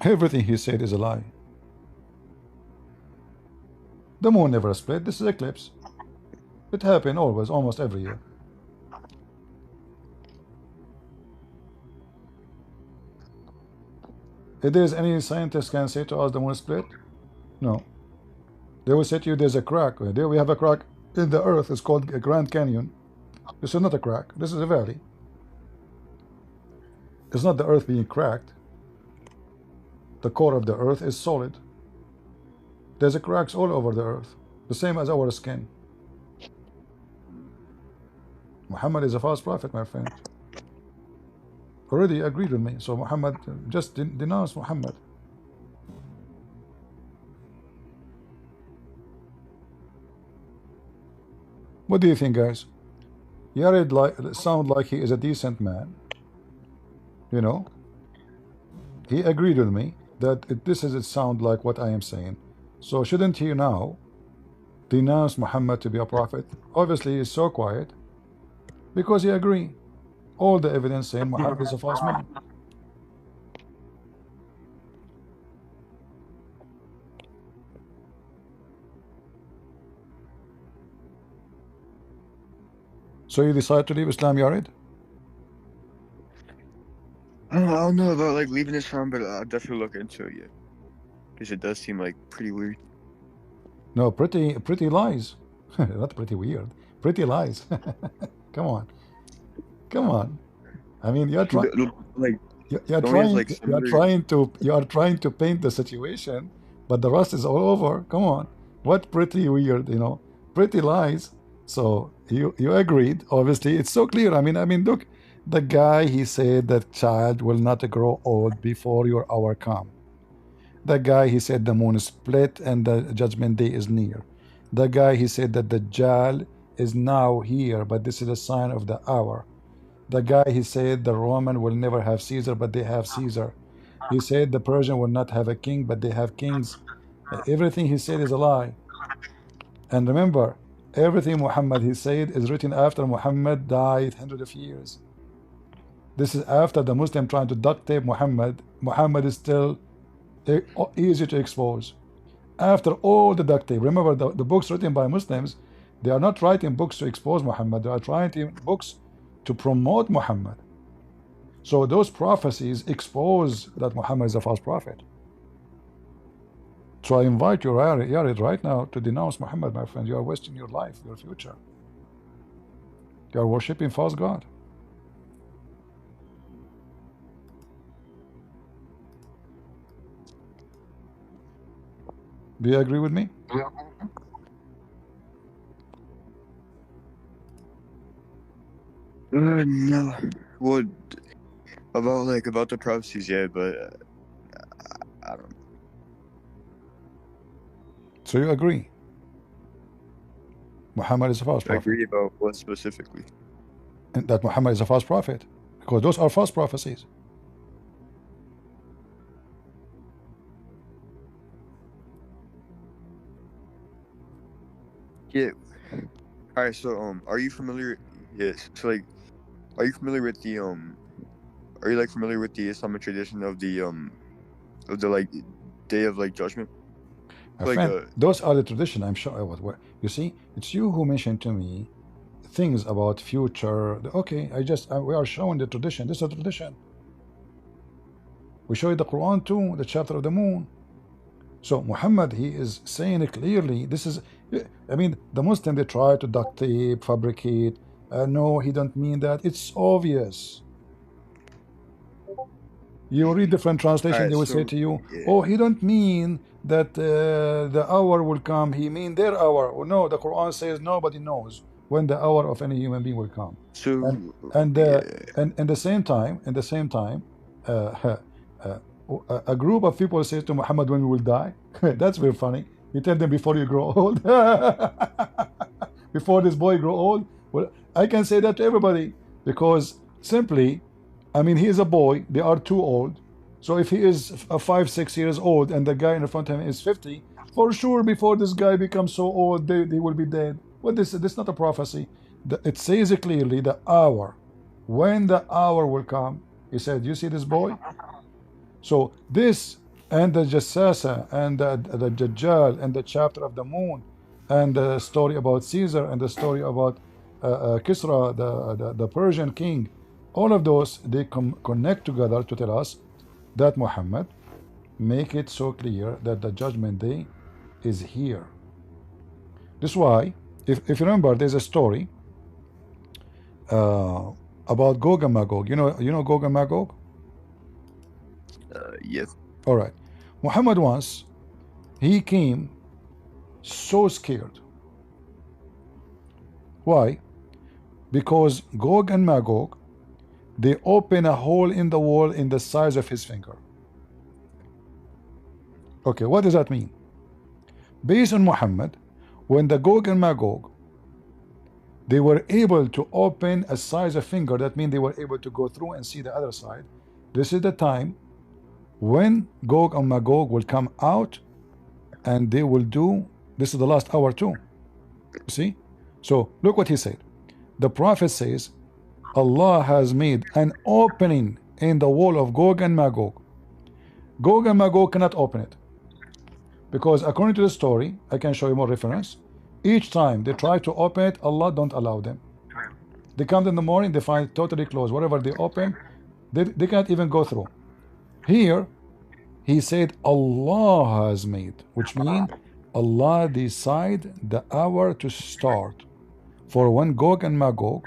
Everything he said is a lie. The moon never split. This is eclipse. It happened always, almost every year. If there's any scientist can say to us the moon split, no. They will say to you there's a crack. There we have a crack in the earth. It's called a Grand Canyon. This is not a crack. This is a valley. It's not the earth being cracked. The core of the earth is solid. There's cracks all over the earth, the same as our skin. Muhammad is a false prophet, my friend. Already agreed with me. So Muhammad, just denounce Muhammad. What do you think, guys? Yared sound like he is a decent man. You know, he agreed with me that it sound like what I am saying. So shouldn't he now denounce Muhammad to be a prophet? Obviously, he's so quiet because he agree. All the evidence saying Muhammad is a false man. So you decide to leave Islam, Yared? I don't know about like leaving Islam, but I'll definitely look into it. Yeah, because it does seem like pretty weird. No, pretty lies. Not pretty weird. Pretty lies. Come on, come on. I mean, you're trying. Like You're trying to paint the situation, but the rust is all over. Come on, what pretty weird, you know, pretty lies. So you agreed. Obviously, it's so clear. I mean, look, the guy he said that child will not grow old before your hour come. The guy he said the moon is split and the judgment day is near. The guy he said that the Dajjal is now here, but this is a sign of the hour. The guy he said the Roman will never have Caesar, but they have Caesar. He said the Persian will not have a king, but they have kings. Everything he said is a lie. And remember, everything Muhammad he said is written after Muhammad died hundreds of years. This is after the Muslim trying to duct tape Muhammad. Muhammad is still easy to expose. After all the duct tape, remember the books written by Muslims, they are not writing books to expose Muhammad. They are writing books to promote Muhammad. So those prophecies expose that Muhammad is a false prophet. So I invite you, Yared, right now to denounce Muhammad, my friend. You are wasting your life, your future. You are worshipping false God. Do you agree with me? No. Well, about the prophecies, yeah, but I don't know. So you agree Muhammad is a false I prophet, agree about what specifically. and that Muhammad is a false prophet, because those are false prophecies. Yeah. All right. So are you familiar? Yes. So like, are you familiar with the Are you like familiar with the Islamic tradition of the like day of like judgment? My So, like friend, those are the tradition. I'm sure. What you see, it's you who mentioned to me things about future. Okay, we are showing the tradition. This is a tradition. We show you the Quran too, the chapter of the moon. So Muhammad, he is saying it clearly. This is, I mean, the Muslim, they try to duct tape, fabricate. No, he don't mean that. It's obvious. You read different all translation, right. they will say So to you, yeah. oh, he don't mean that the hour will come. He mean their hour. Oh, no, the Quran says nobody knows when the hour of any human being will come. And So and uh, yeah. and in the same time, uh, uh, a group of people says to Muhammad, when we will die. That's very funny. He tell them before you grow old, before this boy grow old. Well, I can say that to everybody because simply, I mean, he is a boy. They are too old. So if he is 5, 6 years old and the guy in front of him is 50, for sure, before this guy becomes so old, they will be dead. Well, this is not a prophecy. It says it clearly the hour. When the hour will come, he said, you see this boy? So this and the Jassasa and the Dajjal and the chapter of the moon and the story about Caesar and the story about Kisra, the Persian king, all of those, they connect together to tell us that Muhammad make it so clear that the judgment day is here. This is why, if you remember, there's a story about Gog and Magog. You know Gog and Magog? Yes. All right. Muhammad once, he came so scared. Why? Because Gog and Magog, they open a hole in the wall in the size of his finger. Okay, what does that mean? Based on Muhammad, when the Gog and Magog, they were able to open a size of finger, that means they were able to go through and see the other side. This is the time when Gog and Magog will come out and they will do, this is the last hour too. You see? So look what he said. The Prophet says, Allah has made an opening in the wall of Gog and Magog. Gog and Magog cannot open it. Because according to the story, I can show you more reference. Each time they try to open it, Allah don't allow them. They come in the morning, they find it totally closed. Whatever they open, they can't even go through. Here, he said Allah has made, which means Allah decide the hour to start. For when Gog and Magog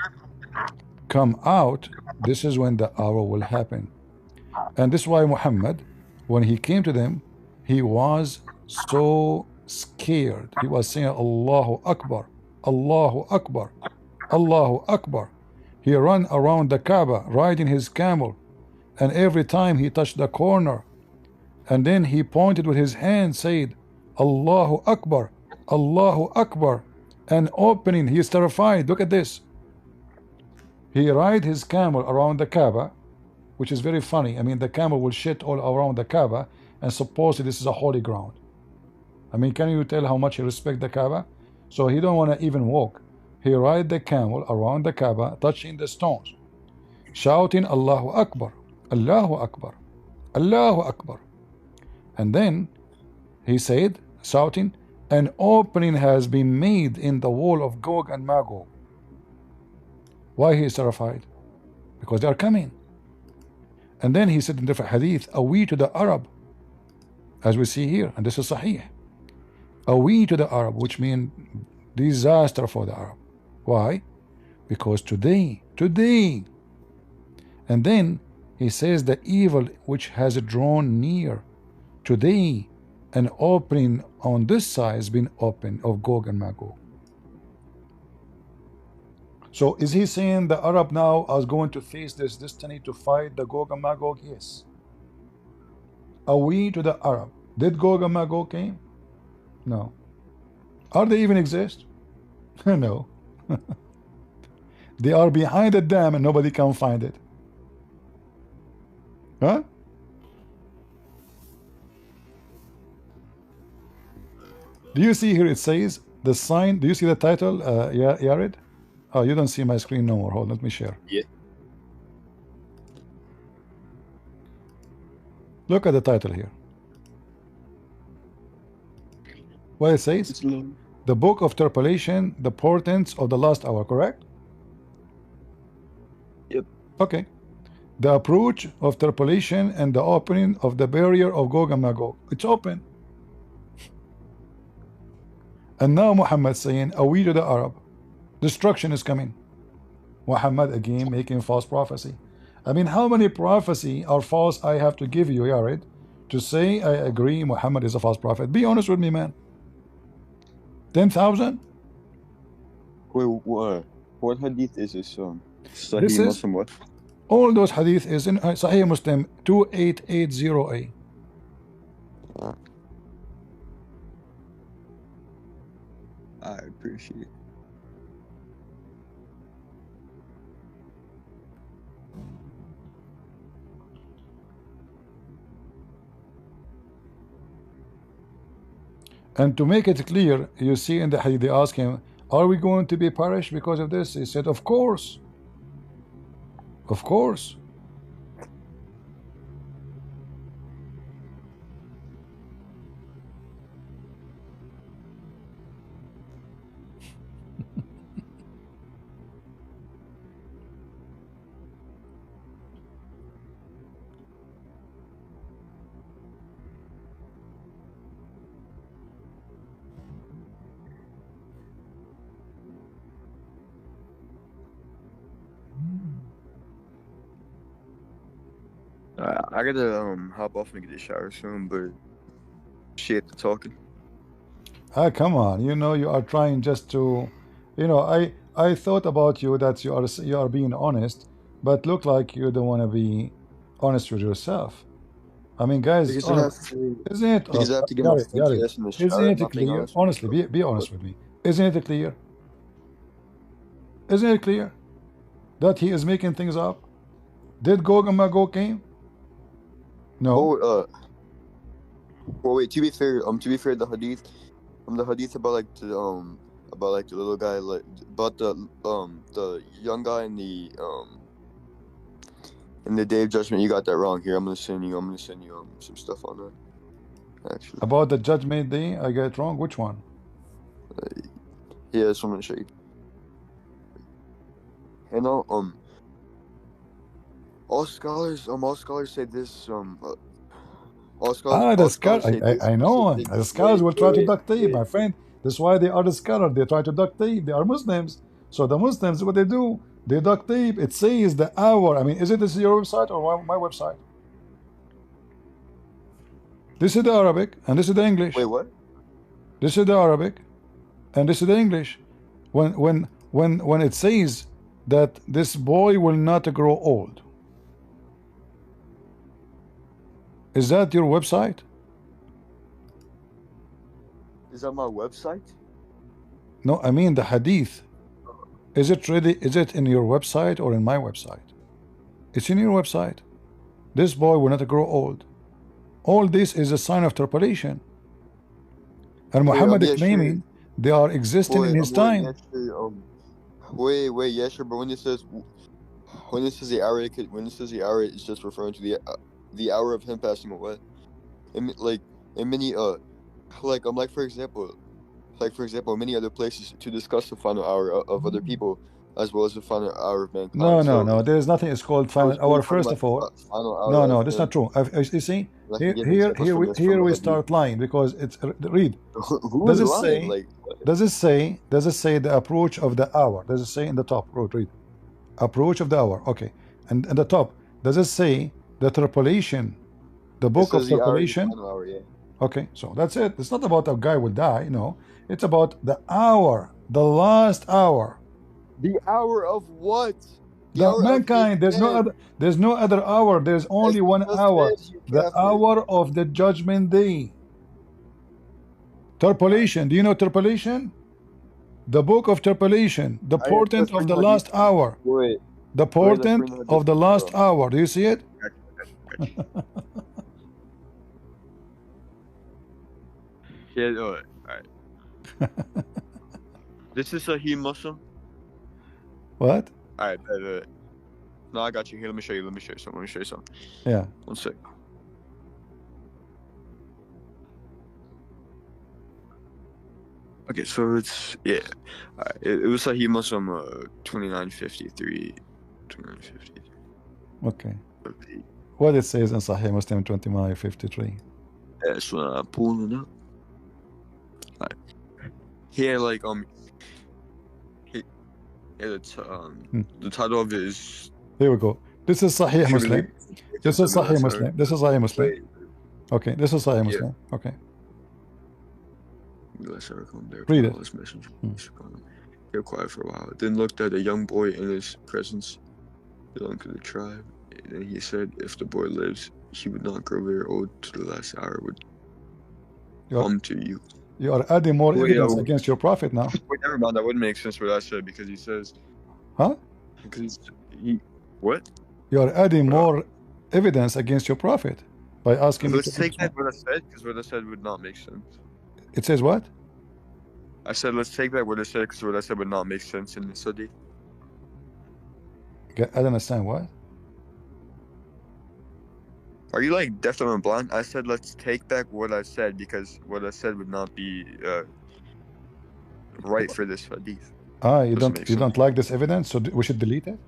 come out, this is when the hour will happen. And this is why Muhammad, when he came to them, he was so scared. He was saying, Allahu Akbar, Allahu Akbar, Allahu Akbar. He ran around the Kaaba riding his camel, and every time he touched the corner, and then he pointed with his hand, said, Allahu Akbar, Allahu Akbar, and opening, he is terrified. Look at this. He ride his camel around the Kaaba, which is very funny. I mean, the camel will shit all around the Kaaba, and supposedly this is a holy ground. I mean, can you tell how much he respect the Kaaba? So he don't want to even walk. He ride the camel around the Kaaba, touching the stones, shouting Allahu Akbar, Allahu Akbar, Allahu Akbar. And then he said, shouting, an opening has been made in the wall of Gog and Magog. Why he is terrified? Because they are coming. And then he said in different hadith, a we to the Arab, as we see here, and this is Sahih. A we to the Arab, which means disaster for the Arab. Why? Because today, and then he says the evil which has drawn near. Today, an opening on this side has been opened of Gog and Magog. So is he saying the Arab now is going to face this destiny to fight the Gog and Magog? Yes. Are we to the Arab? Did Gog and Magog came? No. Are they even exist? No. They are behind a dam and nobody can find it. Huh? Do you see here it says the sign? Do you see the title, Yared? Oh, you don't see my screen no more. Hold, let me share. Yeah. Look at the title here. What it says? It's low. The book of interpolation, the portents of the last hour, correct? Yep. Okay. The approach of interpolation and the opening of the barrier of Gog and Magog. It's open. And now Muhammad saying, away to the Arab. Destruction is coming. Muhammad again making false prophecy. I mean, how many prophecy are false I have to give you, Yared, to say I agree Muhammad is a false prophet? Be honest with me, man. 10,000? Wait, what hadith is this? Sahih This is Muslim what? all those hadith is in Sahih Muslim 2880a. I appreciate it. And to make it clear, you see in the hadith they ask him, are we going to be perished because of this? He said, of course. Of course. I gotta hop off and get a shower soon, but shit, the talking. Ah, come on. You know, you are trying just to, I thought about you that you are being honest, but look like you don't want to be honest with yourself. I mean, guys, Because I have to, isn't it? because I have to get my fancy ass in the shower. Isn't I'm it not being clear? honest. Honestly, be honest with me. Isn't it clear? Isn't it clear that he is making things up? Did Gog and Magog came? No. Oh, well, wait. To be fair, the hadith about the little guy, like about the young guy in the day of judgment. You got that wrong. Here, I'm gonna send you some stuff on that. Actually, About the judgment day, I got it wrong. Which one? yeah, that's what I'm gonna show you. And all scholars say this. All scholars. The all scholar. scholars say this I know. specific- The scholars will try to wait, duct tape, my friend. That's why they are the scholar. They try to duct tape. They are Muslims. So the Muslims, what they do, they duct tape. It says the hour. I mean, is it this your website or my website? This is the Arabic and this is the English. Wait, what? This is the Arabic and this is the English. When it says that this boy will not grow old, is that your website? Is that my website? No, I mean the hadith. Is it in your website or in my website? It's in your website. This boy will not grow old. All this is a sign of interpolation. And Muhammad is claiming they are existing in his time. Yeah, sure. But when it says the hour, it's just referring to the hour of him passing away. And many for example, many other places to discuss the final hour of other people as well as the final hour of mankind. No. There is nothing. It's called final hour. First of all, no, that's not true. You see, here we start lying because it's read. Does it say the approach of the hour? Does it say in the top? Read. Approach of the hour. Okay, and at the top, does it say the interpolation? The book of interpolation. Okay, so that's it. It's not about a guy will die. No, it's about the hour, the last hour. The hour of what? Mankind. There's no other hour. There's only one hour. The hour of the judgment day. Terpolation. Do you know terpolation? The book of terpolation. The portent of the last hour. Wait. The portent of the last hour. Do you see it? Yeah, alright. This is Sahih Muslim. What? Alright, no, I got you. Here, let me show you something. Yeah. One sec. Okay, so it's it was Sahih Muslim 2953. 2953. Okay. What it says in Sahih Muslim 2953. That's what I'm pulling up. Here, like the title of it is. Here we go. This is Sahih Muslim. This is Sahih Muslim. This is Sahih Muslim. Okay, this is Sahih Muslim. Okay. Read it. Kept quiet for a while. Then looked at a young boy in his presence, belonging to the tribe. And then he said, if the boy lives, he would not grow very old to the last hour would come to you. You are adding more evidence against your prophet now. Wait, never mind. That wouldn't make sense what I said because he says. Huh? Because he. What? You are adding more evidence against your prophet by asking. Let's take back what I said because what I said would not make sense. It says what? I said let's take back what I said because what I said would not make sense in the study. I don't understand what. Are you like deaf and blind? I said let's take back what I said because what I said would not be right for this hadith. You don't like this evidence, so we should delete it.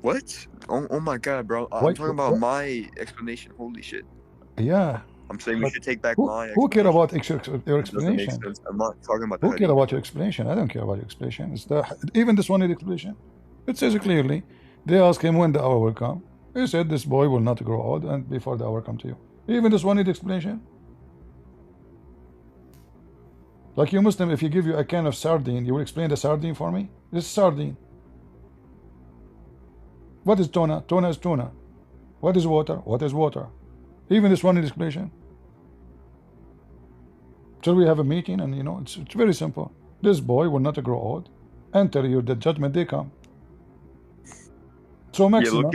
What? Oh my god, bro! I'm talking about my explanation. Holy shit! Yeah. I'm saying we should take back my. Who care about your explanation? I'm not talking about. Who care about your explanation? I don't care about your explanation. It's even this one is explanation. It says clearly. They ask him when the hour will come. He said this boy will not grow old and before the hour come to you. Even this one need explanation. Like you Muslim, if you give you a can of sardine, you will explain the sardine for me? This is sardine. What is tuna? Tuna is tuna. What is water? What is water? Even this one needs explanation. Shall we have a meeting? And it's very simple. This boy will not grow old. Enter the judgment day come. So maximum,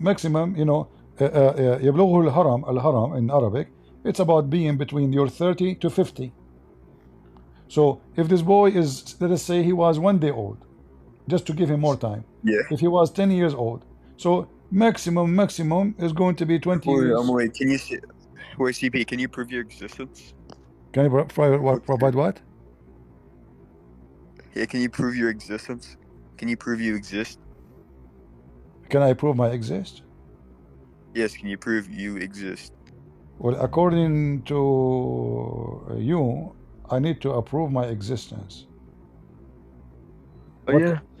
maximum, يبلغه الهرم in Arabic. It's about being between your 30 to 50. So if this boy is, let us say he was 1 day old, just to give him more time. Yeah. If he was 10 years old, so maximum is going to be 20 years. Wait, can you see? Wait, CP, can you prove your existence? Can you provide what? Yeah, can you prove your existence? Can you prove you exist? Can I prove my exist? Yes, can you prove you exist? Well, according to you, I need to approve my existence.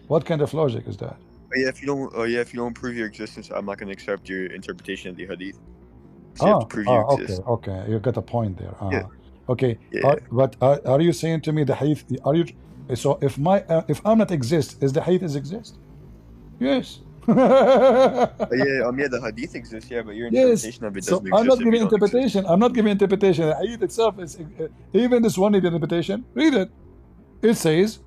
What kind of logic is that? If you don't prove your existence, I'm not going to accept your interpretation of the hadith. So you have to prove you exist. Okay, you got a point there. Yeah. Okay, yeah. But are you saying to me the hadith? Are you? So if I'm not exist, is the hadith exist? Yes. The hadith exists, but your interpretation of it doesn't exist. I'm not giving interpretation. I'm not giving interpretation. The hadith itself is even this one needs interpretation. Read it. It says,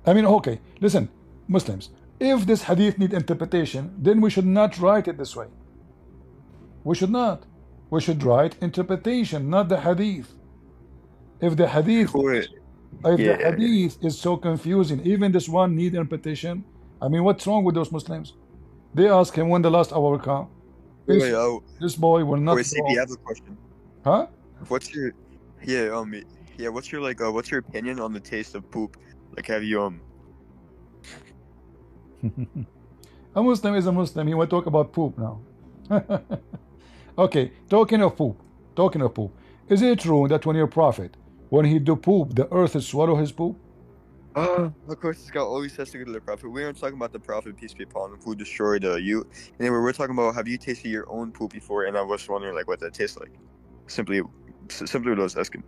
okay, listen, Muslims. If this hadith need interpretation, then we should not write it this way. We should not. We should write interpretation, not the hadith. If the hadith, the hadith is so confusing, even this one need interpretation. What's wrong with those Muslims? They ask him when the last hour will come. This boy will not. Wait, CP, I have a question. Huh? What's your what's your opinion on the taste of poop? Like, have you A Muslim is a Muslim. He will talk about poop now. Okay, talking of poop. Is it true that when your prophet, when he do poop, the earth is swallow his poop? Of course, it's got always has to go to the prophet. We aren't talking about the prophet, peace be upon him, who destroyed you. Anyway, we're talking about have you tasted your own poop before? And I was wondering what that tastes like. Simply what I was asking.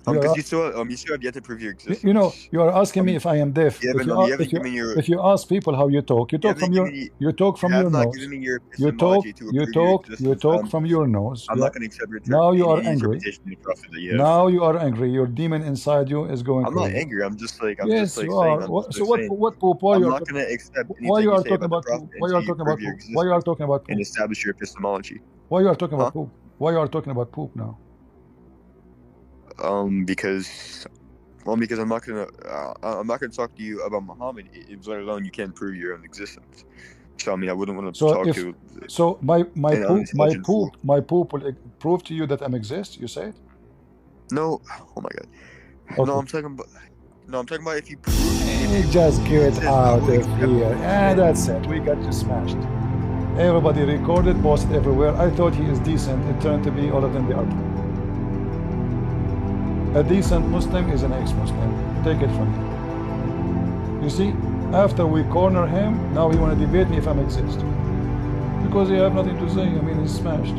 Because you still have yet to prove your existence. You know, you are asking me if I am deaf. You If haven't given me your. if you ask people how you talk from your You have not nose. given me your You talk epistemology to prove your existence. from your nose. I'm not going to accept your Now you are any angry. interpretation of the prophet that you have. Now you are angry. Your demon inside you is going I'm crazy. not angry. I'm just like yes, saying. you are. So what poop? Why I'm you are not going to accept why anything you you are say talking about the about poop? prophet Why you are until you talking about prove your poop? Why you are existence talking about and poop? establish your epistemology. Why you are talking about poop? Why you are talking about poop now? Because I'm not gonna talk to you about Muhammad if let alone you can't prove your own existence. So I mean, I wouldn't want to talk to. So my unintelligent fool. poop will prove to you that I exist. You say it? No, oh my god. Okay. No, I'm talking about if you prove. Just get out of here. And that's it. We got you smashed. Everybody recorded, posted everywhere. I thought he is decent. It turned to be all of them they are poop. A decent Muslim is an ex-Muslim. Take it from me. You see, after we corner him, now he want to debate me if I exist. Because he have nothing to say. I mean, he's smashed.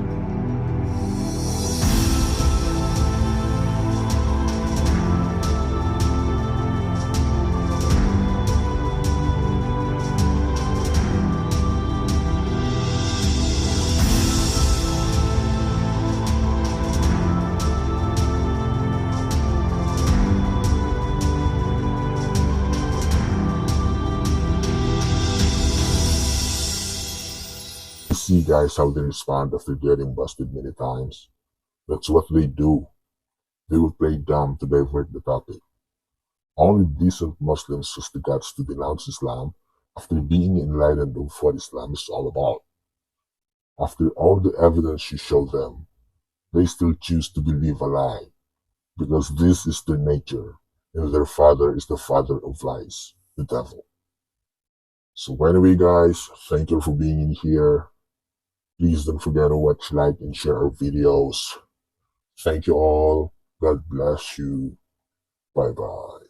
See guys how they respond after getting busted many times. That's what they do. They will play dumb to divert the topic. Only decent Muslims has the guts to denounce Islam after being enlightened of what Islam is all about. After all the evidence you show them, they still choose to believe a lie because this is their nature and their father is the father of lies, the devil. So anyway guys, thank you for being in here. Please don't forget to watch, like, and share our videos. Thank you all. God bless you. Bye-bye.